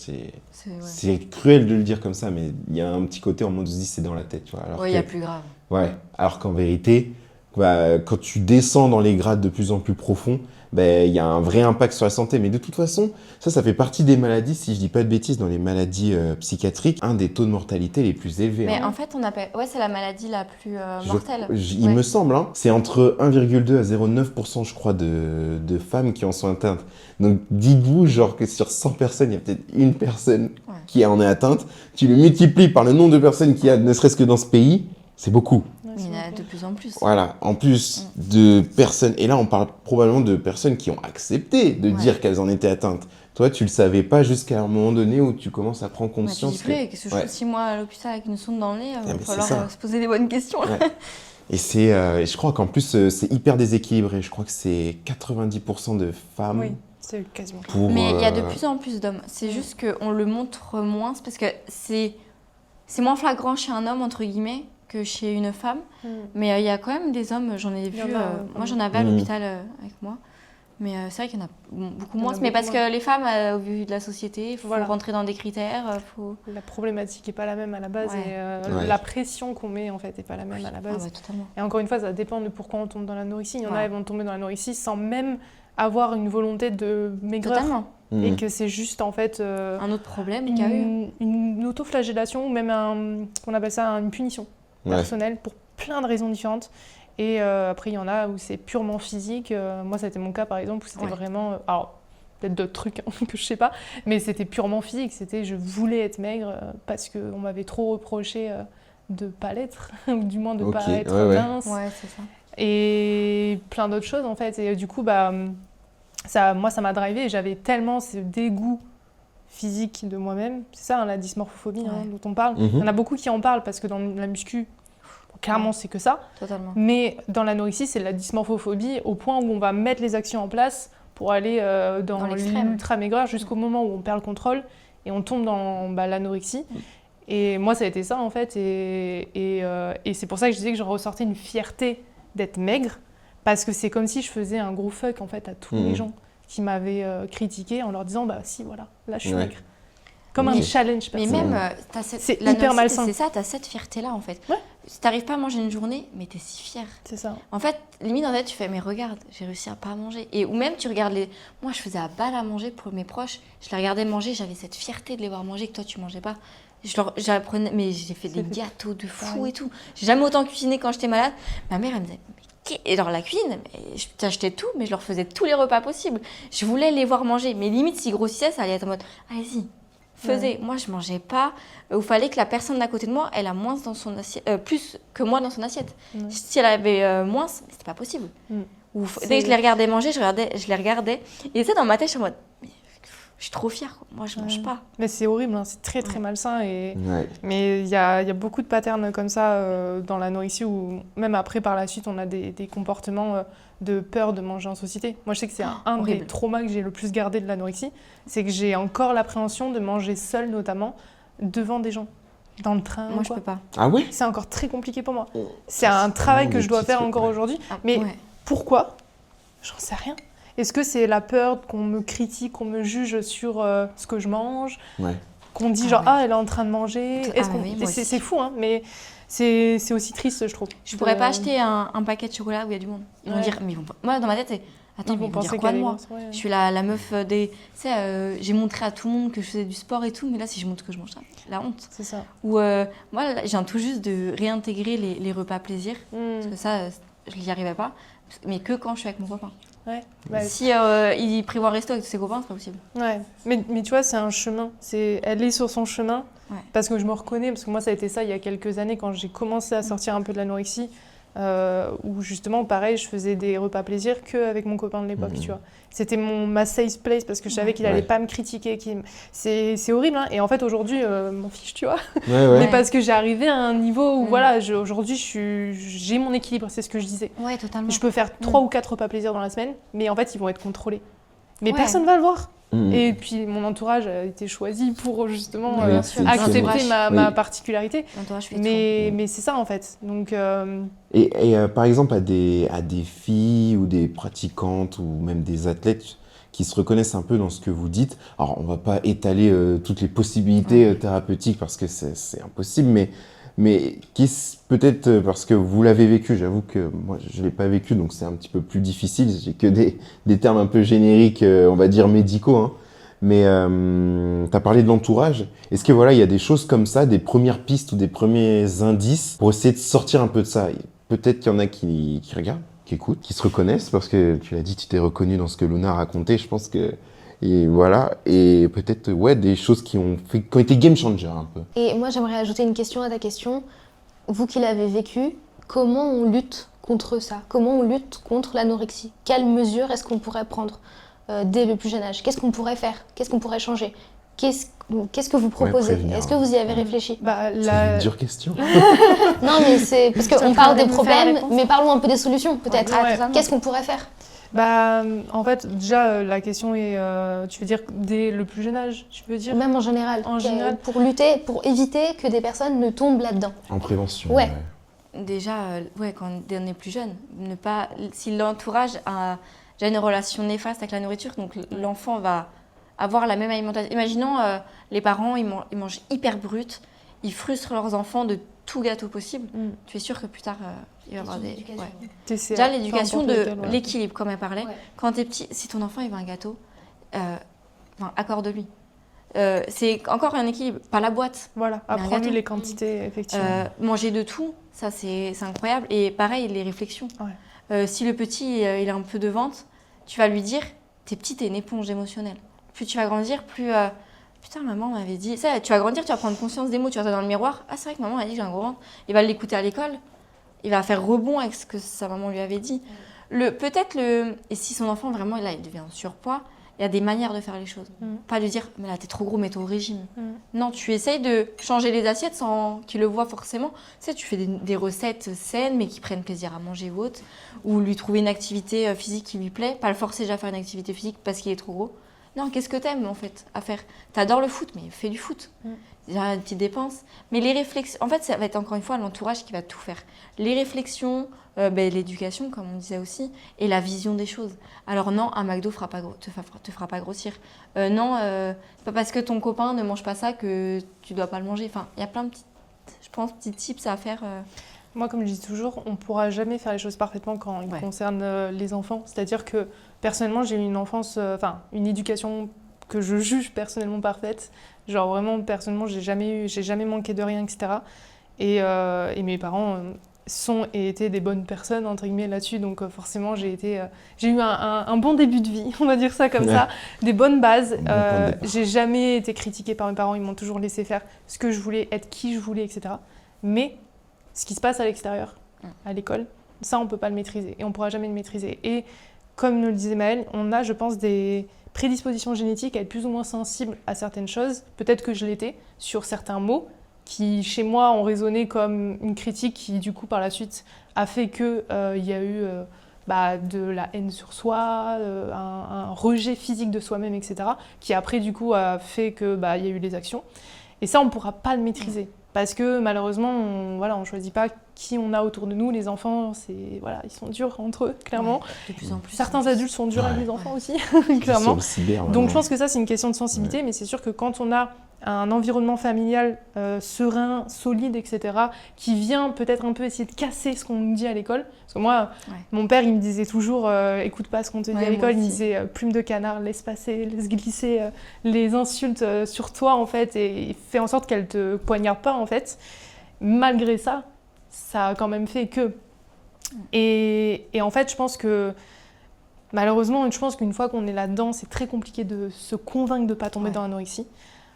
c'est cruel de le dire comme ça, mais il y a un petit côté en mode, on se dit, c'est dans la tête, tu vois. Il y a plus grave. Alors qu'en vérité, quand tu descends dans les grades de plus en plus profonds, il y a un vrai impact sur la santé. Mais de toute façon, ça fait partie des maladies, si je dis pas de bêtises, dans les maladies psychiatriques, un des taux de mortalité les plus élevés. Mais en fait, c'est la maladie la plus mortelle. Il me semble, c'est entre 1,2 à 0,9%, je crois, de femmes qui en sont atteintes. Donc, dites-vous, genre, que sur 100 personnes, il y a peut-être une personne qui en est atteinte. Tu le multiplies par le nombre de personnes qu'il y a, ne serait-ce que dans ce pays, c'est beaucoup. Il y en a de plus en plus. Voilà, en plus de personnes, et là on parle probablement de personnes qui ont accepté de dire qu'elles en étaient atteintes. Toi, tu le savais pas jusqu'à un moment donné où tu commences à prendre conscience. Tu dis, qu'est-ce que je fais 6 mois à l'hôpital avec une sonde dans le nez, il va falloir se poser des bonnes questions. Et je crois qu'en plus, c'est hyper déséquilibré. Je crois que c'est 90% de femmes. Oui, c'est quasiment. Mais il y a de plus en plus d'hommes. C'est juste qu'on le montre moins, parce que c'est moins flagrant chez un homme, entre guillemets, que chez une femme. Mais il y a quand même des hommes, j'en ai vu, moi j'en avais à l'hôpital avec moi, Mais c'est vrai qu'il y en a beaucoup moins. Mais parce que les femmes, au vu de la société, il faut rentrer dans des critères. La problématique n'est pas la même à la base et la pression qu'on met en fait n'est pas la même à la base. Totalement. Et encore une fois, ça dépend de pourquoi on tombe dans l'anorexie. Il y en a qui vont tomber dans l'anorexie sans même avoir une volonté de maigreur. Totalement. Et que c'est juste en fait un autre problème qu'il y a eu. Une autoflagellation ou même on appelle ça une punition personnelle pour plein de raisons différentes. Et après, il y en a où c'est purement physique. Moi, ça a été mon cas, par exemple, où c'était vraiment... alors, peut-être d'autres trucs que je sais pas, mais c'était purement physique. C'était je voulais être maigre parce qu'on m'avait trop reproché de ne pas l'être, ou du moins de ne pas être mince. Ouais, c'est ça. Et plein d'autres choses, en fait. Et du coup, moi, ça m'a drivé et j'avais tellement ce dégoût physique de moi-même. C'est ça, la dysmorphophobie dont on parle. Il y en a beaucoup qui en parlent parce que dans la muscu, clairement, c'est que ça. Totalement. Mais dans l'anorexie, c'est la dysmorphophobie au point où on va mettre les actions en place pour aller dans l'ultra-maigreur jusqu'au moment où on perd le contrôle et on tombe dans l'anorexie. Et moi, ça a été ça, en fait. Et c'est pour ça que je disais que je ressortais une fierté d'être maigre parce que c'est comme si je faisais un gros fuck, en fait, à tous les gens qui m'avaient critiqué en leur disant « si, voilà, là, je suis maigre ». Comme un challenge personnel. Mais même, c'est hyper malsain. C'est ça, tu as cette fierté-là, en fait. Ouais. Si tu n'arrives pas à manger une journée, mais tu es si fière. C'est ça. En fait, limite, en fait, tu fais, mais regarde, j'ai réussi à pas manger. Ou même, tu regardes Moi, je faisais à balle à manger pour mes proches. Je les regardais manger, j'avais cette fierté de les voir manger que toi, tu mangeais pas. J'apprenais, mais j'ai fait des gâteaux de fou et tout. J'ai jamais autant cuisiné quand j'étais malade. Ma mère, elle me disait, et alors la cuisine, je t'achetais tout, mais je leur faisais tous les repas possibles. Je voulais les voir manger. Mais limite, s'ils grossissaient, ça allait être en mode, allez-y. Moi, je mangeais pas. Il fallait que la personne d'à côté de moi, elle a moins dans son assiette, plus que moi dans son assiette. Si elle avait moins, c'était pas possible. Dès que je les regardais manger, je les regardais. Et ça, dans ma tête, je suis en mode, je suis trop fière. Moi, je mange pas. Mais c'est horrible, c'est très très malsain. Mais il y a beaucoup de patterns comme ça dans l'anorexie où même après, par la suite, on a des comportements de peur de manger en société. Moi, je sais que c'est un des traumas que j'ai le plus gardé de l'anorexie, c'est que j'ai encore l'appréhension de manger seule, notamment, devant des gens, dans le train. Moi, je peux pas. Ah ouais ? C'est encore très compliqué pour moi. C'est un travail que je dois faire encore aujourd'hui. Mais pourquoi ? J'en sais rien. Est-ce que c'est la peur qu'on me critique, qu'on me juge sur ce que je mange ? Qu'on dit elle est en train de manger. C'est fou, mais c'est aussi triste, je trouve. Je pourrais pas acheter un paquet de chocolat où il y a du monde. Ils vont dire, mais moi, dans ma tête, c'est... Attends, ils vont dire quoi de moi ? Je suis la meuf des... Tu sais, j'ai montré à tout le monde que je faisais du sport et tout, mais là, si je montre que je mange ça, la honte. C'est ça. Ou moi, là, je viens tout juste de réintégrer les repas plaisir, parce que ça, je n'y arrivais pas, mais que quand je suis avec mon copain. Si il prévoit un resto avec tous ses copains, c'est pas possible. Mais tu vois, c'est un chemin. Elle est sur son chemin, parce que je me reconnais, parce que moi, ça a été ça il y a quelques années, quand j'ai commencé à sortir un peu de l'anorexie, où justement, pareil, je faisais des repas plaisir qu'avec mon copain de l'époque, tu vois. C'était ma safe place, parce que je savais qu'il allait pas me critiquer. C'est horrible, et en fait, aujourd'hui, m'en fiche, tu vois. Mais parce que j'ai arrivé à un niveau où, aujourd'hui, j'ai mon équilibre, c'est ce que je disais. Totalement. Je peux faire 3 ou 4 repas plaisir dans la semaine, mais en fait, ils vont être contrôlés. Mais personne ne va le voir. Et puis, mon entourage a été choisi pour justement accepter ma particularité. Mais c'est ça, en fait. Donc, Et par exemple, à des filles ou des pratiquantes ou même des athlètes qui se reconnaissent un peu dans ce que vous dites, alors on ne va pas étaler toutes les possibilités thérapeutiques parce que c'est impossible, mais peut-être parce que vous l'avez vécu, j'avoue que moi je ne l'ai pas vécu, donc c'est un petit peu plus difficile, j'ai que des termes un peu génériques, on va dire médicaux, mais tu as parlé de l'entourage. Est-ce que il y a des choses comme ça, des premières pistes ou des premiers indices pour essayer de sortir un peu de ça ? Peut-être qu'il y en a qui regardent, qui écoutent, qui se reconnaissent, parce que tu l'as dit, tu t'es reconnu dans ce que Luna a raconté, je pense que... Et peut-être des choses qui ont été game changer un peu. Et moi j'aimerais ajouter une question à ta question. Vous qui l'avez vécu, comment on lutte contre ça ? Comment on lutte contre l'anorexie ? Quelles mesures est-ce qu'on pourrait prendre dès le plus jeune âge ? Qu'est-ce qu'on pourrait faire ? Qu'est-ce qu'on pourrait changer ? Qu'est-ce que vous proposez ? Est-ce que vous y avez réfléchi ? C'est une dure question. Non, mais c'est parce qu'on parle des problèmes, mais parlons un peu des solutions peut-être. Qu'est-ce qu'on pourrait faire ? En fait, déjà, la question est, tu veux dire dès le plus jeune âge, tu veux dire ? Même en général. Pour lutter, pour éviter que des personnes ne tombent là-dedans. En prévention. Ouais. Déjà, quand on est plus jeune, si l'entourage déjà une relation néfaste avec la nourriture, donc l'enfant va avoir la même alimentation. Imaginons les parents, ils mangent hyper brut, ils frustrent leurs enfants de tout gâteau possible. Tu es sûr que plus tard, il va y avoir des... Déjà, l'éducation de l'équilibre, comme elle parlait. Quand tu es petit, si ton enfant il veut un gâteau, accorde-lui. C'est encore un équilibre, pas la boîte. Voilà, apprends-lui les quantités, effectivement. Manger de tout, ça c'est incroyable. Et pareil, les réflexions. Si le petit il a un peu de ventre, tu vas lui dire, t'es petit, t'es une éponge émotionnelle. Plus tu vas grandir, plus... Putain, maman m'avait dit... Ça, tu vas grandir, tu vas prendre conscience des mots, tu vas dans le miroir. Ah, c'est vrai que maman a dit que j'ai un gros ventre. Il va l'écouter à l'école. Il va faire rebond avec ce que sa maman lui avait dit. Et si son enfant, vraiment, là, il devient en surpoids, il y a des manières de faire les choses. Pas lui dire, mais là, t'es trop gros, mets-toi au régime. Non, tu essayes de changer les assiettes sans qu'il le voie forcément. Tu sais, tu fais des recettes saines, mais qui prennent plaisir à manger ou autre. Ou lui trouver une activité physique qui lui plaît. Pas le forcer déjà à faire une activité physique parce qu'il est trop gros. Non, qu'est-ce que t'aimes en fait à faire? T'adores le foot, mais fais du foot. Il y a une petite dépense. Mais les réflexions, en fait, ça va être encore une fois l'entourage qui va tout faire. Les réflexions, l'éducation, comme on disait aussi, et la vision des choses. Alors non, un McDo te fera pas grossir. Non, c'est pas parce que ton copain ne mange pas ça que tu dois pas le manger. Enfin, il y a plein de petits tips à faire. Moi, comme je dis toujours, on ne pourra jamais faire les choses parfaitement quand il concerne les enfants. C'est-à-dire que, personnellement, j'ai eu une enfance, une éducation que je juge personnellement parfaite. Genre, vraiment, personnellement, j'ai jamais manqué de rien, etc. Et mes parents sont et étaient des bonnes personnes, entre guillemets, là-dessus. Donc, forcément, j'ai eu un bon début de vie, on va dire ça comme ça, des bonnes bases. J'ai jamais été critiquée par mes parents. Ils m'ont toujours laissé faire ce que je voulais, être qui je voulais, etc. Mais ce qui se passe à l'extérieur, à l'école, ça, on ne peut pas le maîtriser et on ne pourra jamais le maîtriser. Et comme nous le disait Maëlle, on a, je pense, des prédispositions génétiques à être plus ou moins sensibles à certaines choses. Peut-être que je l'étais sur certains mots qui, chez moi, ont résonné comme une critique qui, du coup, par la suite, a fait qu'il y a eu de la haine sur soi, un rejet physique de soi-même, etc., qui après, du coup, a fait qu'il y a eu les actions. Et ça, on ne pourra pas le maîtriser. Parce que malheureusement, on ne choisit pas qui on a autour de nous. Les enfants, ils sont durs entre eux, clairement. De plus en plus. Certains adultes sont durs avec les enfants aussi, clairement. Donc je pense que ça, c'est une question de sensibilité. Mais c'est sûr que quand on a un environnement familial serein, solide, etc., qui vient peut-être un peu essayer de casser ce qu'on nous dit à l'école. Parce que moi, mon père, il me disait toujours écoute pas ce qu'on te dit à l'école. Il me disait plume de canard, laisse passer, laisse glisser les insultes sur toi, en fait, et fais en sorte qu'elles te poignardent pas, en fait. Malgré ça, ça a quand même fait que. Et en fait, je pense que malheureusement, je pense qu'une fois qu'on est là-dedans, c'est très compliqué de se convaincre de ne pas tomber dans l'anorexie.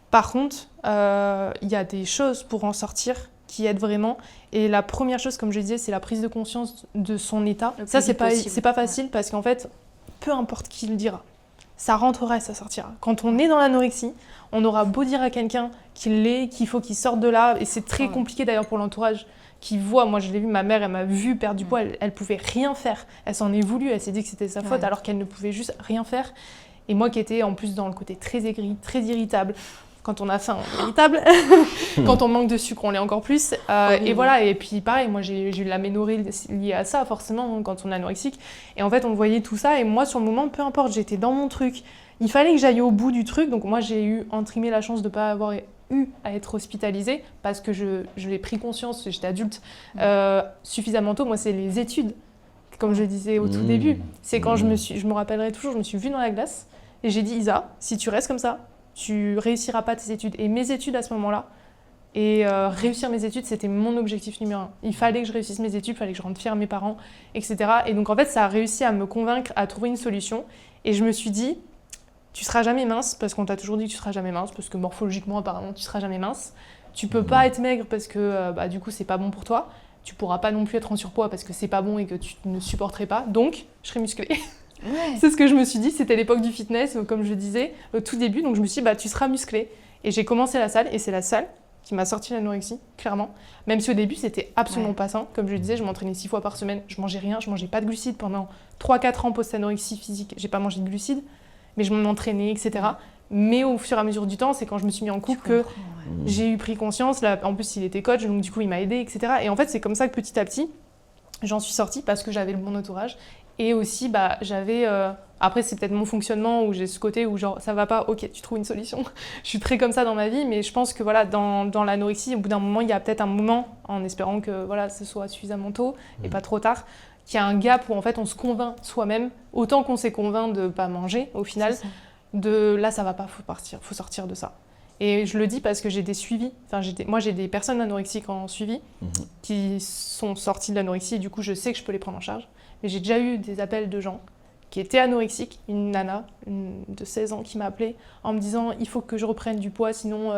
Par contre, il y a des choses pour en sortir qui aident vraiment. Et la première chose, comme je disais, c'est la prise de conscience de son état. Ça, c'est pas facile parce qu'en fait, peu importe qui le dira, ça rentrera et ça sortira. Quand on est dans l'anorexie, on aura beau dire à quelqu'un qu'il l'est, qu'il faut qu'il sorte de là. Et c'est très compliqué d'ailleurs pour l'entourage qui voit. Moi, je l'ai vu, ma mère, elle m'a vu perdre du poids. Elle pouvait rien faire. Elle s'en est voulu. Elle s'est dit que c'était sa faute alors qu'elle ne pouvait juste rien faire. Et moi qui étais en plus dans le côté très aigri, très irritable, quand on a faim, on est irritable. Quand on manque de sucre, on l'est encore plus. Et voilà, et puis pareil, moi j'ai eu l'aménorrhée liée à ça, forcément, quand on est anorexique. Et en fait, on voyait tout ça. Et moi, sur le moment, peu importe, j'étais dans mon truc. Il fallait que j'aille au bout du truc. Donc moi, j'ai eu, entre guillemets, la chance de ne pas avoir eu à être hospitalisée parce que je l'ai pris conscience, j'étais adulte suffisamment tôt. Moi, c'est les études, comme je disais au tout début. C'est quand je me rappellerai toujours, je me suis vue dans la glace et j'ai dit, Isa, si tu restes comme ça, tu réussiras pas tes études. Et mes études à ce moment-là, réussir mes études, c'était mon objectif numéro 1. Il fallait que je réussisse mes études, il fallait que je rende fière à mes parents, etc. Et donc en fait, ça a réussi à me convaincre, à trouver une solution. Et je me suis dit, tu seras jamais mince, parce qu'on t'a toujours dit que tu seras jamais mince, parce que morphologiquement, apparemment, tu seras jamais mince. Tu peux pas être maigre parce que du coup, c'est pas bon pour toi. Tu pourras pas non plus être en surpoids parce que c'est pas bon et que tu ne supporterais pas. Donc, je serai musclée. Ouais. C'est ce que je me suis dit, c'était l'époque du fitness, comme je disais, au tout début. Donc je me suis dit, tu seras musclé. Et j'ai commencé la salle, et c'est la salle qui m'a sorti l'anorexie, clairement. Même si au début, c'était absolument pas sain. Comme je le disais, je m'entraînais 6 fois par semaine, je mangeais rien, je mangeais pas de glucides pendant 3-4 ans post-anorexie physique. J'ai pas mangé de glucides, mais je m'entraînais, etc. Mais au fur et à mesure du temps, c'est quand je me suis mis en couple que j'ai eu pris conscience. Là, en plus, il était coach, donc du coup, il m'a aidé, etc. Et en fait, c'est comme ça que petit à petit, j'en suis sortie parce que j'avais le bon entourage. Et aussi, j'avais... Après, c'est peut-être mon fonctionnement où j'ai ce côté où genre, ça va pas, ok, tu trouves une solution. Je suis très comme ça dans ma vie, mais je pense que voilà, dans l'anorexie, au bout d'un moment, il y a peut-être un moment, en espérant que voilà, ce soit suffisamment tôt et pas trop tard, qu'il y a un gap où en fait, on se convainc soi-même, autant qu'on s'est convainc de pas manger, au final, de là, ça va pas, faut sortir de ça. Et je le dis parce que j'ai des suivis, moi j'ai des personnes anorexiques en suivi qui sont sorties de l'anorexie et du coup, je sais que je peux les prendre en charge. Mais j'ai déjà eu des appels de gens qui était anorexique, une nana de 16 ans qui m'a appelée en me disant « il faut que je reprenne du poids, sinon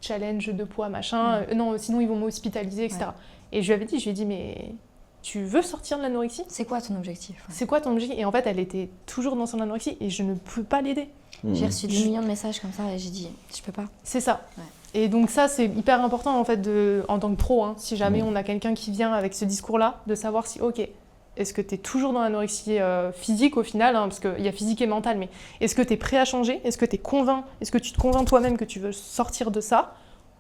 challenge de poids, machin, non, sinon ils vont m'hospitaliser, etc. » Et je lui ai dit « mais tu veux sortir de l'anorexie ? C'est quoi ton objectif ? C'est quoi ton objectif ?» Et en fait, elle était toujours dans son anorexie et je ne peux pas l'aider. J'ai reçu des millions de messages comme ça et j'ai dit « je peux pas ». C'est ça. Et donc ça, c'est hyper important en fait, en tant que pro, hein, si jamais on a quelqu'un qui vient avec ce discours-là, de savoir si, ok, est-ce que tu es toujours dans l'anorexie physique au final, hein, parce qu'il y a physique et mental, mais est-ce que tu es prêt à changer ? Est-ce que tu es convainc ? Est-ce que tu te convaincs toi-même que tu veux sortir de ça ?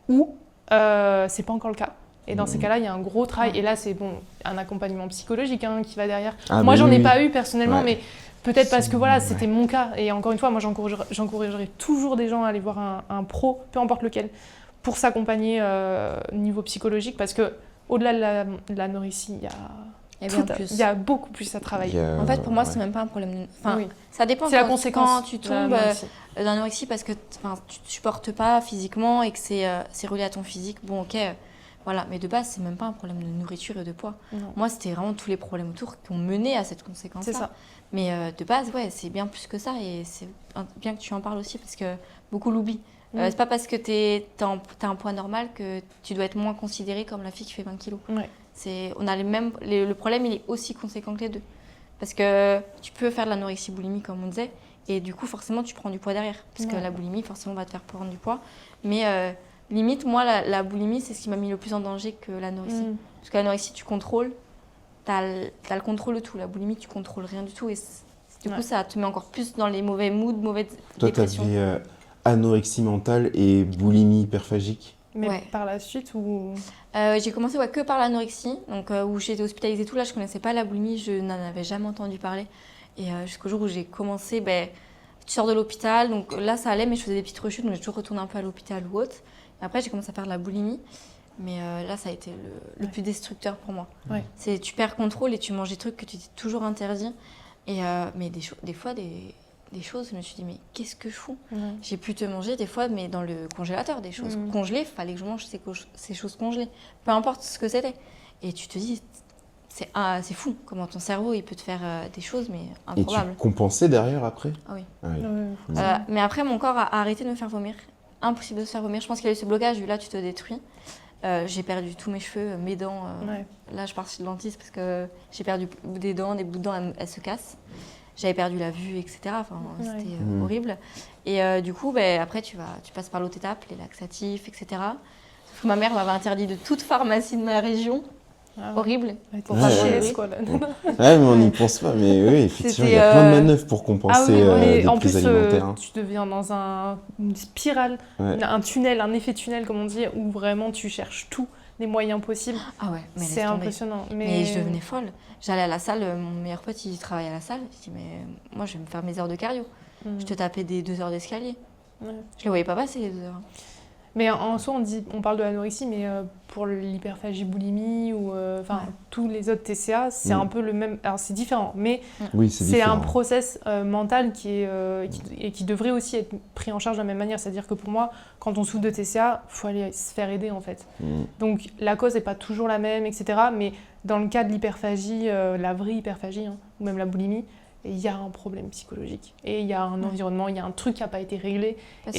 Ou c'est pas encore le cas ? Et dans ces cas-là, il y a un gros travail. Et là, c'est un accompagnement psychologique qui va derrière. Moi, j'en ai pas eu personnellement, mais peut-être parce que voilà, c'était mon cas. Et encore une fois, moi, j'encouragerais toujours des gens à aller voir un pro, peu importe lequel, pour s'accompagner niveau psychologique, parce que au-delà de l'anorexie, il y a beaucoup plus à travailler. En fait, pour moi, c'est même pas un problème. Ça dépend. C'est la conséquence quand tu tombes d'anorexie parce que tu te supportes pas physiquement et que c'est relié à ton physique. Bon, ok, voilà. Mais de base, c'est même pas un problème de nourriture et de poids. Non. Moi, c'était vraiment tous les problèmes autour qui ont mené à cette conséquence-là. C'est ça. Mais de base, c'est bien plus que ça et c'est bien que tu en parles aussi parce que beaucoup l'oublient. C'est pas parce que t'as un poids normal que tu dois être moins considérée comme la fille qui fait 20 kilos. On a le problème, il est aussi conséquent que les deux. Parce que tu peux faire de l'anorexie boulimie, comme on disait, et du coup, forcément, tu prends du poids derrière. Parce que la boulimie, forcément, va te faire prendre du poids. Mais limite, moi, la boulimie, c'est ce qui m'a mis le plus en danger que l'anorexie. Parce que l'anorexie, tu contrôles, t'as le contrôle de tout. La boulimie, tu contrôles rien du tout. Et du coup, ça te met encore plus dans les mauvais moods, mauvaises dépressions. Toi, t'avais anorexie mentale et boulimie hyperphagique. Mais par la suite ou j'ai commencé que par l'anorexie, donc où j'ai été hospitalisée tout. Là, je connaissais pas la boulimie, je n'en avais jamais entendu parler. Et jusqu'au jour où j'ai commencé, tu sors de l'hôpital, donc là ça allait, mais je faisais des petites rechutes, donc j'ai toujours retourné un peu à l'hôpital ou autre. Et après, j'ai commencé à faire de la boulimie, mais là ça a été le plus destructeur pour moi. C'est tu perds contrôle et tu manges des trucs que tu t'es toujours interdit. Et mais des fois des choses, je me suis dit, mais qu'est-ce que je fous ? J'ai pu te manger des fois, mais dans le congélateur, des choses congelées, il fallait que je mange ces choses congelées, peu importe ce que c'était. Et tu te dis, c'est fou, comment ton cerveau, il peut te faire des choses, mais improbables. Et tu compensais derrière après ? Ah oui. Mais après, mon corps a arrêté de me faire vomir. Impossible de se faire vomir. Je pense qu'il y a eu ce blocage, là, tu te détruis. J'ai perdu tous mes cheveux, mes dents. Là, je pars chez le dentiste parce que j'ai perdu des dents, des bouts de dents, elles se cassent. J'avais perdu la vue, etc. C'était horrible. Et du coup, après, tu passes par l'autre étape, les laxatifs, etc. Sauf que ma mère m'avait interdit de toute pharmacie de ma région. Horrible. Pour pas chier, quoi. Mais on n'y pense pas. Mais oui, effectivement, il y a plein de manœuvres pour compenser les en prises plus, alimentaires. Tu deviens dans une spirale, un tunnel, un effet tunnel, comme on dit, où vraiment tu cherches tous les moyens possibles. Ah ouais, mais c'est impressionnant. Mais je devenais folle. J'allais à la salle, mon meilleur pote, il travaillait à la salle. Je dis, mais moi, je vais me faire mes heures de cardio. Je te tapais des 2 heures d'escalier. Je les voyais pas passer, les 2 heures. Mais en soi, on parle de l'anorexie, mais pour l'hyperphagie boulimie ou tous les autres TCA, c'est un peu le même. Alors c'est différent, mais c'est un process mental qui devrait aussi être pris en charge de la même manière. C'est-à-dire que pour moi, quand on souffre de TCA, il faut aller se faire aider en fait. Donc la cause n'est pas toujours la même, etc. Mais dans le cas de l'hyperphagie, la vraie hyperphagie, ou même la boulimie, il y a un problème psychologique et il y a un environnement, il y a un truc qui n'a pas été réglé.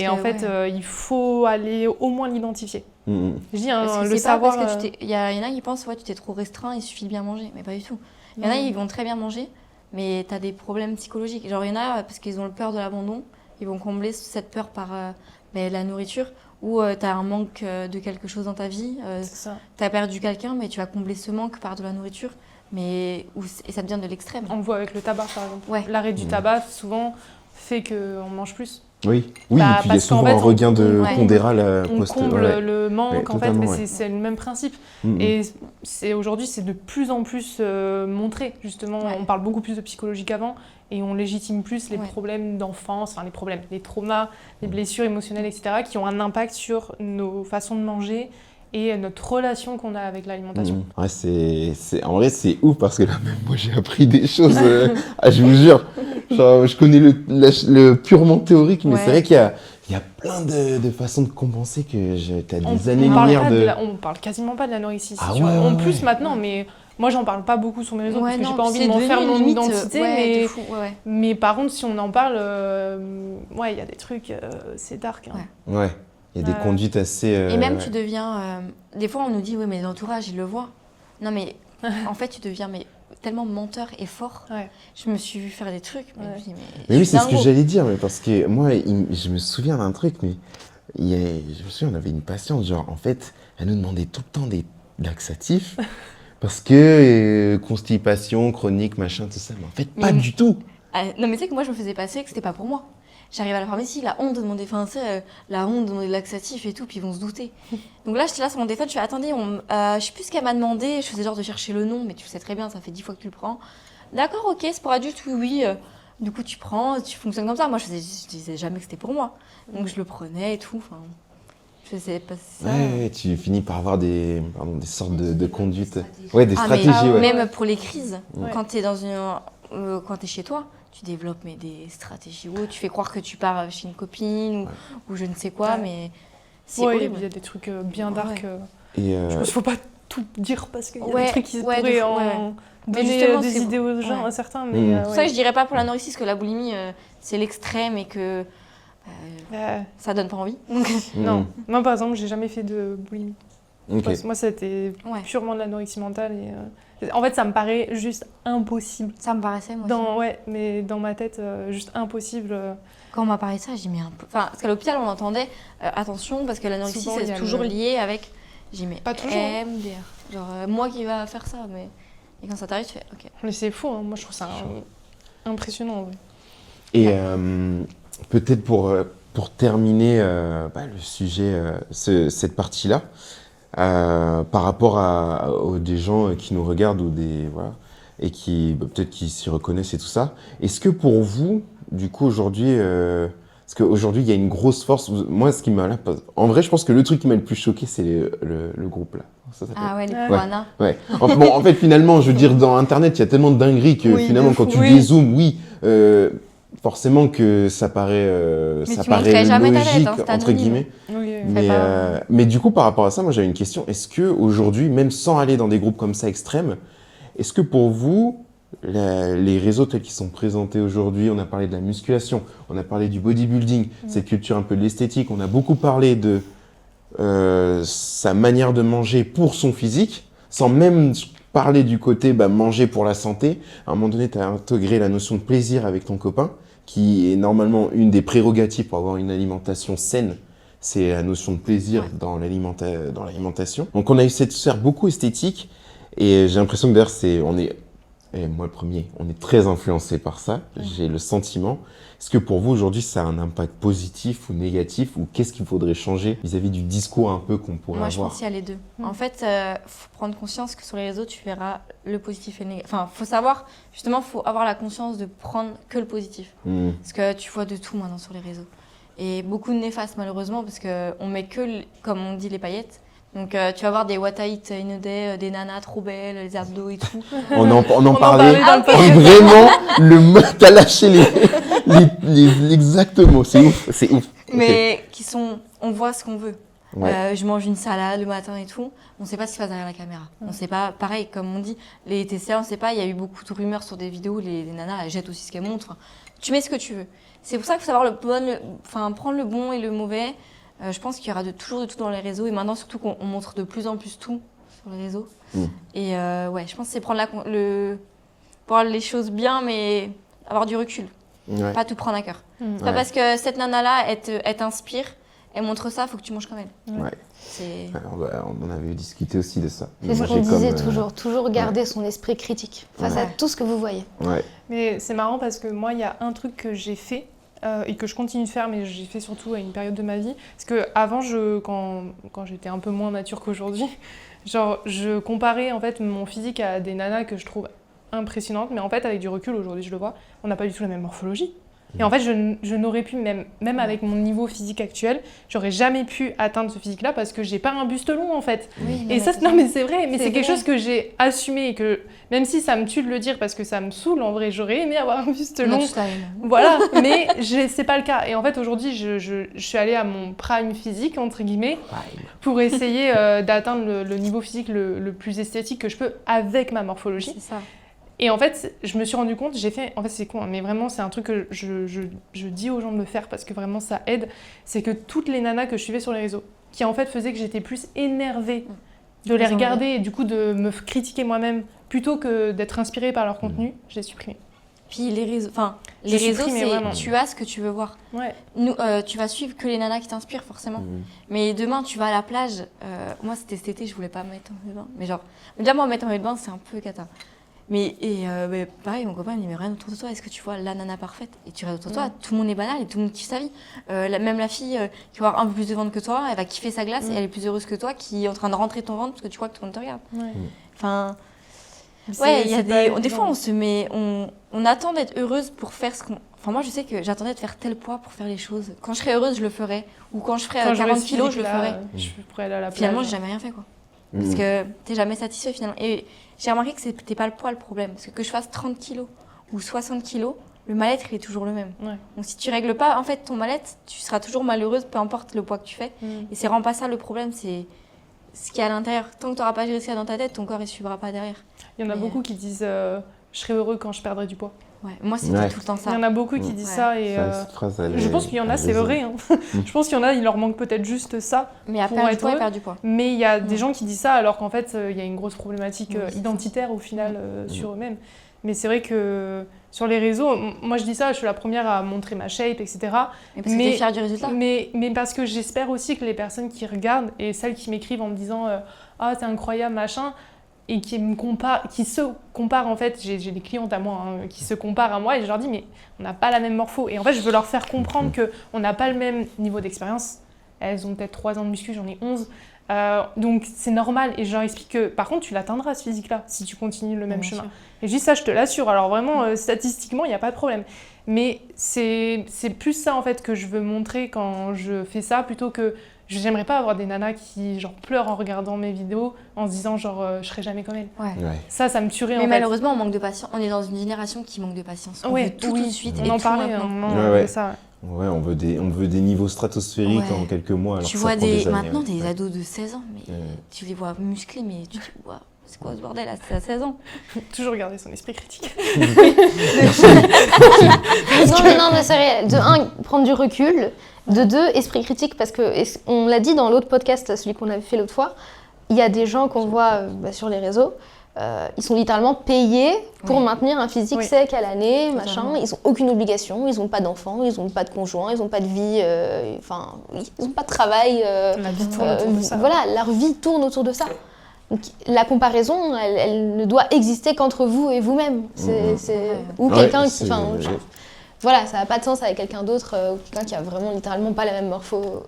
En fait, il faut aller au moins l'identifier. Je dis, le savoir... Parce que il y en a qui pensent tu t'es trop restreint, il suffit de bien manger. Mais pas du tout. Il y en a, ils vont très bien manger, mais tu as des problèmes psychologiques. Genre, il y en a, parce qu'ils ont peur de l'abandon, ils vont combler cette peur par la nourriture. Ou tu as un manque de quelque chose dans ta vie. Tu as perdu quelqu'un, mais tu vas combler ce manque par de la nourriture. Et ça devient de l'extrême. On le voit avec le tabac, par exemple. L'arrêt du tabac, souvent, fait qu'on mange plus. Oui, et puis il y a souvent un regain de pondéral on comble le manque, en fait, mais c'est le même principe. Et aujourd'hui, c'est de plus en plus montré, justement. On parle beaucoup plus de psychologie qu'avant, et on légitime plus les problèmes d'enfance, enfin les traumas, les blessures émotionnelles, etc., qui ont un impact sur nos façons de manger et notre relation qu'on a avec l'alimentation. En vrai, c'est ouf, parce que là, même moi, j'ai appris des choses, je vous jure. Genre, je connais le purement théorique, mais c'est vrai qu'il y a plein de façons de compenser que t'as des années-lumière de... On parle quasiment pas de l'anorexie, en plus maintenant, mais moi j'en parle pas beaucoup sur mes réseaux parce que j'ai pas envie de m'en faire mon identité, mais par contre si on en parle, il y a des trucs, c'est dark. Ouais, il y a des conduites assez... Et même tu deviens... des fois on nous dit, oui mais l'entourage il le voit. Non mais en fait tu deviens tellement menteur et fort. Je me suis vu faire des trucs, mais oui, c'est ce que j'allais dire, mais parce que moi, je me souviens d'un truc, mais je me souviens, on avait une patiente, genre, en fait, elle nous demandait tout le temps des laxatifs, parce que constipation, chronique, machin, tout ça, mais en fait, pas du tout. Non, mais tu sais que moi, je me faisais passer que c'était pas pour moi. J'arrive à la pharmacie, la honte de demander, la honte de demander des laxatifs et tout, puis ils vont se douter. Donc là, j'étais là sur mon téléphone, je fais attendez, je sais plus ce qu'elle m'a demandé, je faisais genre de chercher le nom, mais tu le sais très bien, ça fait 10 fois que tu le prends. D'accord, ok, c'est pour adultes, oui. Du coup, tu prends, tu fonctionnes comme ça. Moi, je disais jamais que c'était pour moi. Donc je le prenais et tout. Enfin, je faisais pas ça. Ouais, tu finis par avoir des sortes de conduites. Ouais, des stratégies. Même pour les crises, quand t'es quand t'es chez toi. Tu développes des stratégies, tu fais croire que tu pars chez une copine ou je ne sais quoi, mais c'est horrible. Il y a des trucs bien dark. Et je pense qu'il ne faut pas tout dire parce qu'il y a des trucs qui pourraient donner des idées aux gens, à certains. Mais c'est pour ça que je dirais pas pour l'anorexie, parce que la boulimie, c'est l'extrême et que ça donne pas envie. Non, par exemple, j'ai jamais fait de boulimie. Moi, c'était purement de l'anorexie mentale. En fait, ça me paraît juste impossible. Ça me paraissait, moi aussi. Mais dans ma tête, juste impossible. Quand on m'a parlé de ça, j'ai mis un peu... Enfin, parce qu'à l'hôpital, on entendait attention, parce que l'anorexie, c'est toujours lié avec... J'ai mis pas toujours. MDR. Genre, moi qui va faire ça, mais... Et quand ça t'arrive, tu fais OK. Mais c'est fou, moi je trouve ça impressionnant, en vrai. Et peut-être pour terminer le sujet, cette partie-là, par rapport aux des gens qui nous regardent ou et qui peut-être qui s'y reconnaissent et tout ça. Est-ce que pour vous, du coup aujourd'hui, parce qu'aujourd'hui il y a une grosse force. Moi, ce qui m'a en vrai, je pense que le truc qui m'a le plus choqué, c'est le groupe là. Les Proana. Ouais. En fait, finalement, je veux dire, dans Internet, il y a tellement de dingueries que finalement, quand tu dézoomes, forcément que ça paraît logique, entre guillemets. Mais du coup, par rapport à ça, moi j'avais une question. Est-ce qu'aujourd'hui, même sans aller dans des groupes comme ça extrêmes, est-ce que pour vous, les réseaux tels qu'ils sont présentés aujourd'hui, on a parlé de la musculation, on a parlé du bodybuilding, cette culture un peu de l'esthétique, on a beaucoup parlé de sa manière de manger pour son physique, sans même parler du côté manger pour la santé. À un moment donné, tu as intégré la notion de plaisir avec ton copain, qui est normalement une des prérogatives pour avoir une alimentation saine. C'est la notion de plaisir dans l'alimentation. Donc on a eu cette sphère beaucoup esthétique, et j'ai l'impression que d'ailleurs et moi le premier, on est très influencé par ça, j'ai le sentiment. Est-ce que pour vous aujourd'hui ça a un impact positif ou négatif, ou qu'est-ce qu'il faudrait changer vis-à-vis du discours un peu qu'on pourrait avoir? Moi je pense qu'il y a les deux. En fait, faut prendre conscience que sur les réseaux tu verras le positif et le négatif. Enfin, faut savoir, justement, faut avoir la conscience de prendre que le positif. Parce que tu vois de tout maintenant sur les réseaux. Et beaucoup de néfastes malheureusement, parce qu'on met que, comme on dit, les paillettes. Donc tu vas voir des what I eat in a day, des nanas trop belles, les abdos et tout. on en parlait vraiment, t'as lâché les exacts mots, c'est ouf. Mais on voit ce qu'on veut. Je mange une salade le matin et tout, on ne sait pas ce qui se passe derrière la caméra. On sait pas, pareil, comme on dit, les TCA, on ne sait pas, il y a eu beaucoup de rumeurs sur des vidéos, les nanas, elles jettent aussi ce qu'elles montrent. Tu mets ce que tu veux. C'est pour ça qu'il faut savoir prendre le bon et le mauvais. Je pense qu'il y aura toujours de tout dans les réseaux, et maintenant surtout qu'on montre de plus en plus tout sur les réseaux. Et je pense que c'est prendre voir les choses bien, mais avoir du recul. Pas tout prendre à cœur. Pas parce que cette nana-là, elle t'inspire, elle montre ça, il faut que tu manges comme elle. On en avait discuté aussi de ça. C'est ce qu'on disait toujours garder son esprit critique face à tout ce que vous voyez. Mais c'est marrant parce que moi, il y a un truc que j'ai fait et que je continue de faire, mais j'ai fait surtout à une période de ma vie. Parce qu'avant, quand j'étais un peu moins mature qu'aujourd'hui, genre, je comparais en fait mon physique à des nanas que je trouve impressionnantes, mais en fait, avec du recul, aujourd'hui, je le vois, on n'a pas du tout la même morphologie. Et en fait, je n'aurais pu, même avec mon niveau physique actuel, j'aurais jamais pu atteindre ce physique-là parce que j'ai pas un buste long, en fait. Oui, et ça, non, mais c'est vrai, mais c'est quelque chose que j'ai assumé et que, même si ça me tue de le dire parce que ça me saoule, en vrai, j'aurais aimé avoir un buste long. Voilà, mais c'est pas le cas. Et en fait, aujourd'hui, je suis allée à mon prime physique, entre guillemets, pour essayer d'atteindre le niveau physique le plus esthétique que je peux avec ma morphologie. C'est ça. Et en fait, je me suis rendu compte, en fait c'est con, mais vraiment c'est un truc que je dis aux gens de le faire parce que vraiment ça aide, c'est que toutes les nanas que je suivais sur les réseaux, qui en fait faisaient que j'étais plus énervée de les regarder et du coup de me critiquer moi-même plutôt que d'être inspirée par leur contenu, j'ai supprimé. Puis les réseaux, c'est vraiment. Tu as ce que tu veux voir. Ouais. Nous, tu vas suivre que les nanas qui t'inspirent forcément. Mais demain, tu vas à la plage. Moi, c'était cet été, je voulais pas me mettre en maillot de bain. Mais genre, déjà moi, me mettre en maillot de bain, c'est un peu cata. Mais pareil, mon copain il me dit mais regarde autour de toi, est-ce que tu vois la nana parfaite? Et tu regardes autour de toi, tout le monde est banal et tout le monde kiffe sa vie. Même la fille qui va avoir un peu plus de ventre que toi, elle va kiffer sa glace et elle est plus heureuse que toi qui est en train de rentrer ton ventre parce que tu crois que tout le monde te regarde. Enfin, il y a des fois on attend d'être heureuse pour faire ce qu'on. Enfin moi je sais que j'attendais de faire tel poids pour faire les choses. Quand je serais heureuse, je le ferais. Ou quand je ferais 40 kilos, je le ferais. Je pourrais aller à la plage. Finalement, j'ai jamais rien fait quoi. Parce que t'es jamais satisfait finalement. Et j'ai remarqué que c'était pas le poids le problème. Parce que je fasse 30 kilos ou 60 kilos, le mal-être il est toujours le même. Donc si tu règles pas en fait ton mal-être, tu seras toujours malheureuse peu importe le poids que tu fais. Et c'est vraiment pas ça le problème, c'est ce qu'il y a à l'intérieur. Tant que tu n'auras pas géré ça dans ta tête, ton corps ne suivra pas derrière. Il y en a beaucoup qui disent je serai heureux quand je perdrai du poids. Ouais, moi c'était tout le temps ça. Il y en a beaucoup qui disent ça et cette phrase, je pense qu'il y en a, c'est vrai. Hein. Je pense qu'il y en a, il leur manque peut-être juste ça. Mais à perdre du poids et perdre du poids. Mais il y a des gens qui disent ça alors qu'en fait il y a une grosse problématique identitaire au final sur eux-mêmes. Mais c'est vrai que sur les réseaux, moi je dis ça, je suis la première à montrer ma shape, etc. Mais parce que t'es fière du résultat. Mais parce que j'espère aussi que les personnes qui regardent et celles qui m'écrivent en me disant ah c'est incroyable machin, et qui se comparent en fait, j'ai des clientes à moi qui se comparent à moi et je leur dis mais on n'a pas la même morpho. Et en fait je veux leur faire comprendre qu'on n'a pas le même niveau d'expérience. Elles ont peut-être 3 ans de muscu, j'en ai 11. Donc c'est normal et je leur explique que par contre tu l'atteindras ce physique-là si tu continues le même chemin. Sûr. Et je dis ça, je te l'assure. Alors vraiment statistiquement il n'y a pas de problème. Mais c'est plus ça en fait que je veux montrer quand je fais ça plutôt que j'aimerais pas avoir des nanas qui genre pleurent en regardant mes vidéos en se disant genre je serai jamais comme elle. Ça me tuerait en fait. Mais malheureusement on manque de patience. On est dans une génération qui manque de patience. On veut tout de suite. On en parlait un moment de ça. Ouais, on veut des niveaux stratosphériques en quelques mois. Alors tu vois maintenant des ados de 16 ans, mais tu les vois musclés, mais tu te dis, wow, c'est quoi ce bordel là, c'est à 16 ans. Toujours garder son esprit critique. Non, mais c'est réel. De 1, prendre du recul. De 2, esprit critique, parce qu'on l'a dit dans l'autre podcast, celui qu'on avait fait l'autre fois, il y a des gens qu'on voit sur les réseaux. Ils sont littéralement payés pour maintenir un physique sec à l'année, machin. Ils n'ont aucune obligation, ils n'ont pas d'enfants, ils n'ont pas de conjoint, ils n'ont pas de vie, ils n'ont pas de travail. La vie tourne autour de ça. Voilà, leur vie tourne autour de ça. Donc, la comparaison, elle ne doit exister qu'entre vous et vous-même. Ou quelqu'un qui... Voilà, ça n'a pas de sens avec quelqu'un d'autre ou quelqu'un qui a vraiment littéralement pas la même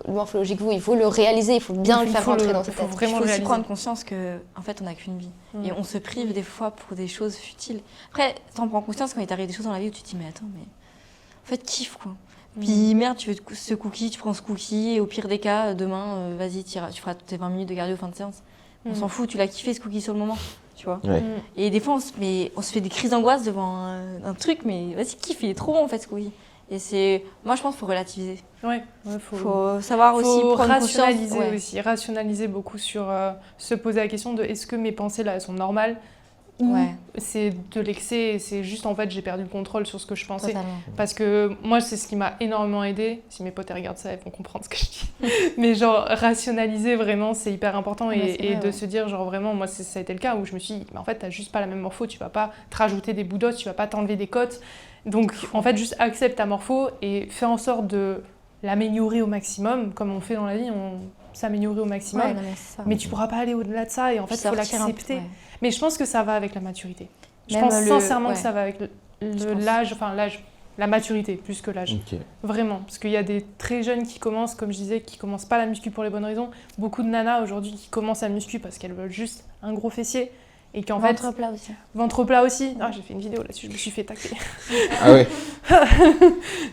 morphologie que vous. Il faut le réaliser, il faut bien le faire rentrer dans sa tête. Il faut aussi prendre conscience qu'en fait, on n'a qu'une vie. Et on se prive des fois pour des choses futiles. Après, t'en prends conscience quand il t'arrive des choses dans la vie où tu te dis, mais attends, mais en fait, kiffe quoi. Puis merde, tu veux ce cookie, tu prends ce cookie et au pire des cas, demain, vas-y, tu feras tes 20 minutes de cardio fin de séance. On s'en fout, tu l'as kiffé ce cookie sur le moment. Tu vois. Et des fois, on se fait des crises d'angoisse devant un truc, mais vas-y, kiffe, il est trop bon en fait ce cookie. Et moi je pense qu'il faut relativiser. Faut savoir aussi prendre rationaliser aussi, rationaliser beaucoup sur se poser la question de est-ce que mes pensées là elles sont normales ou c'est de l'excès et c'est juste en fait j'ai perdu le contrôle sur ce que je pensais. Totalement. Parce que moi c'est ce qui m'a énormément aidée. Si mes potes regardent ça, elles vont comprendre ce que je dis. Mais genre rationaliser vraiment c'est hyper important et de se dire genre vraiment moi ça a été le cas où je me suis dit en fait t'as juste pas la même morpho, tu vas pas te rajouter des bouts d'os, tu vas pas t'enlever des côtes. Donc en fait juste accepte ta morpho et fais en sorte de l'améliorer au maximum comme on fait dans la vie, on s'améliorer au maximum. Mais tu pourras pas aller au-delà de ça et en fait il faut l'accepter. Mais je pense que ça va avec la maturité. Je pense sincèrement que ça va avec l'âge, enfin l'âge, la maturité plus que l'âge. Vraiment. Parce qu'il y a des très jeunes qui commencent, comme je disais, qui commencent pas la muscu pour les bonnes raisons. Beaucoup de nanas aujourd'hui qui commencent la muscu parce qu'elles veulent juste un gros fessier. Et qu'en ventre plat aussi. Ventre plat aussi. Ah, j'ai fait une vidéo là-dessus, je me suis fait tacler. Ah ouais.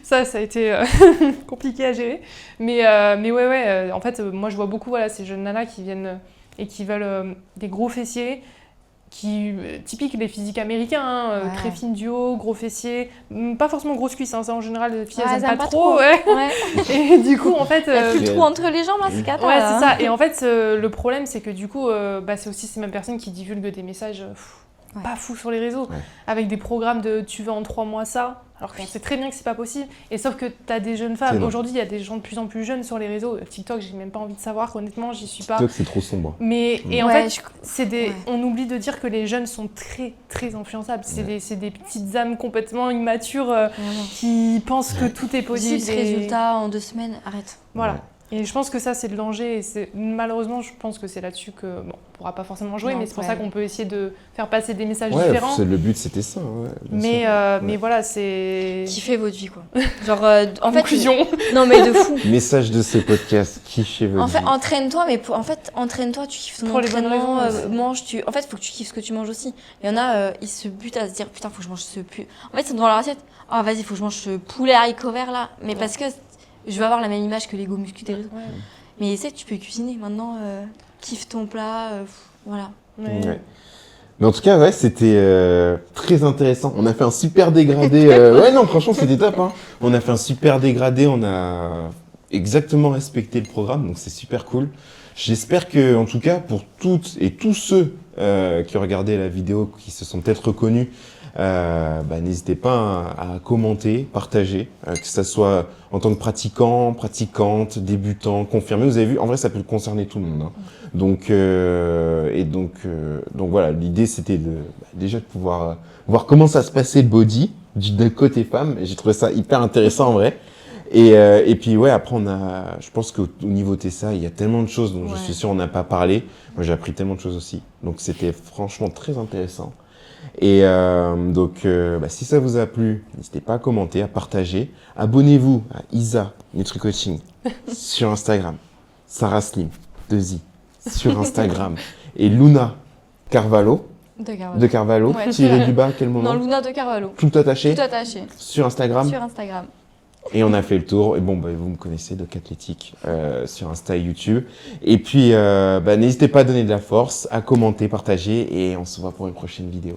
Ça a été compliqué à gérer. Mais ouais. En fait, moi je vois beaucoup ces jeunes nanas qui viennent et qui veulent des gros fessiers. Typique des physiques américains, très fine du haut, gros fessiers, pas forcément grosses cuisses, ça en général les filles elles aiment pas trop. Et du coup en fait... Il y a plus de trou entre les jambes, c'est cata. Ouais, c'est ça. Et en fait le problème c'est que du coup c'est aussi ces mêmes personnes qui divulguent des messages pas fous sur les réseaux, avec des programmes de tu veux en 3 mois ça, alors qu'on sait très bien que c'est pas possible. Et sauf que t'as des jeunes femmes, aujourd'hui il y a des gens de plus en plus jeunes sur les réseaux. TikTok, j'ai même pas envie de savoir, honnêtement, j'y suis pas. TikTok c'est trop sombre. Mais et en fait, on oublie de dire que les jeunes sont très très influençables. C'est des petites âmes complètement immatures qui pensent que tout est possible. 10 résultats en 2 semaines, arrête. Voilà. Ouais. Et je pense que ça, c'est le danger. Et malheureusement, je pense que c'est là-dessus qu'on ne pourra pas forcément jouer, mais c'est pour ça qu'on peut essayer de faire passer des messages différents. Le but, c'était ça. Mais voilà, c'est... Kiffez votre vie, quoi. Genre, en conclusion. Fait... Non, mais de fou. Message de ce podcast, kiffez votre vie. En fait, entraîne-toi, mais entraîne-toi, tu kiffes ton entraînement, mange, En fait, il faut que tu kiffes ce que tu manges aussi. Il y en a, ils se butent à se dire, putain, faut que je mange ce... En fait, c'est devant leur assiette. Ah, vas-y, faut que je mange ce poulet haricots verts, là. Mais parce que... Je vais avoir la même image que les go muscu des réseaux. Mais essaie, tu peux cuisiner. Maintenant, kiffe ton plat, voilà. Ouais. Mais en tout cas, c'était très intéressant. On a fait un super dégradé. Franchement, c'était top. Hein. On a fait un super dégradé. On a exactement respecté le programme, donc c'est super cool. J'espère que, en tout cas, pour toutes et tous ceux qui ont regardé la vidéo, qui se sont peut-être reconnus, n'hésitez pas à commenter, partager, que ce soit en tant que pratiquant, pratiquante, débutant, confirmé. Vous avez vu, en vrai, ça peut concerner tout le monde. Hein. Donc voilà, l'idée c'était déjà de pouvoir voir comment ça se passait le body d'un côté femme. Et j'ai trouvé ça hyper intéressant en vrai. Et puis après je pense qu'au niveau Tessa, il y a tellement de choses dont je suis sûr on n'a pas parlé. Moi j'ai appris tellement de choses aussi. Donc c'était franchement très intéressant. Et si ça vous a plu, n'hésitez pas à commenter, à partager. Abonnez-vous à Isa NutriCoaching sur Instagram, Sarah Slim, 2i, sur Instagram, et Luna Carvalho, de Carvalho, tiré du bas, quel moment? Non, Luna de Carvalho. Tout attaché? Tout attaché. Sur Instagram? Sur Instagram. Et on a fait le tour. Et vous me connaissez, Doc Athlétique, sur Insta et YouTube. Et puis, n'hésitez pas à donner de la force, à commenter, partager, et on se voit pour une prochaine vidéo.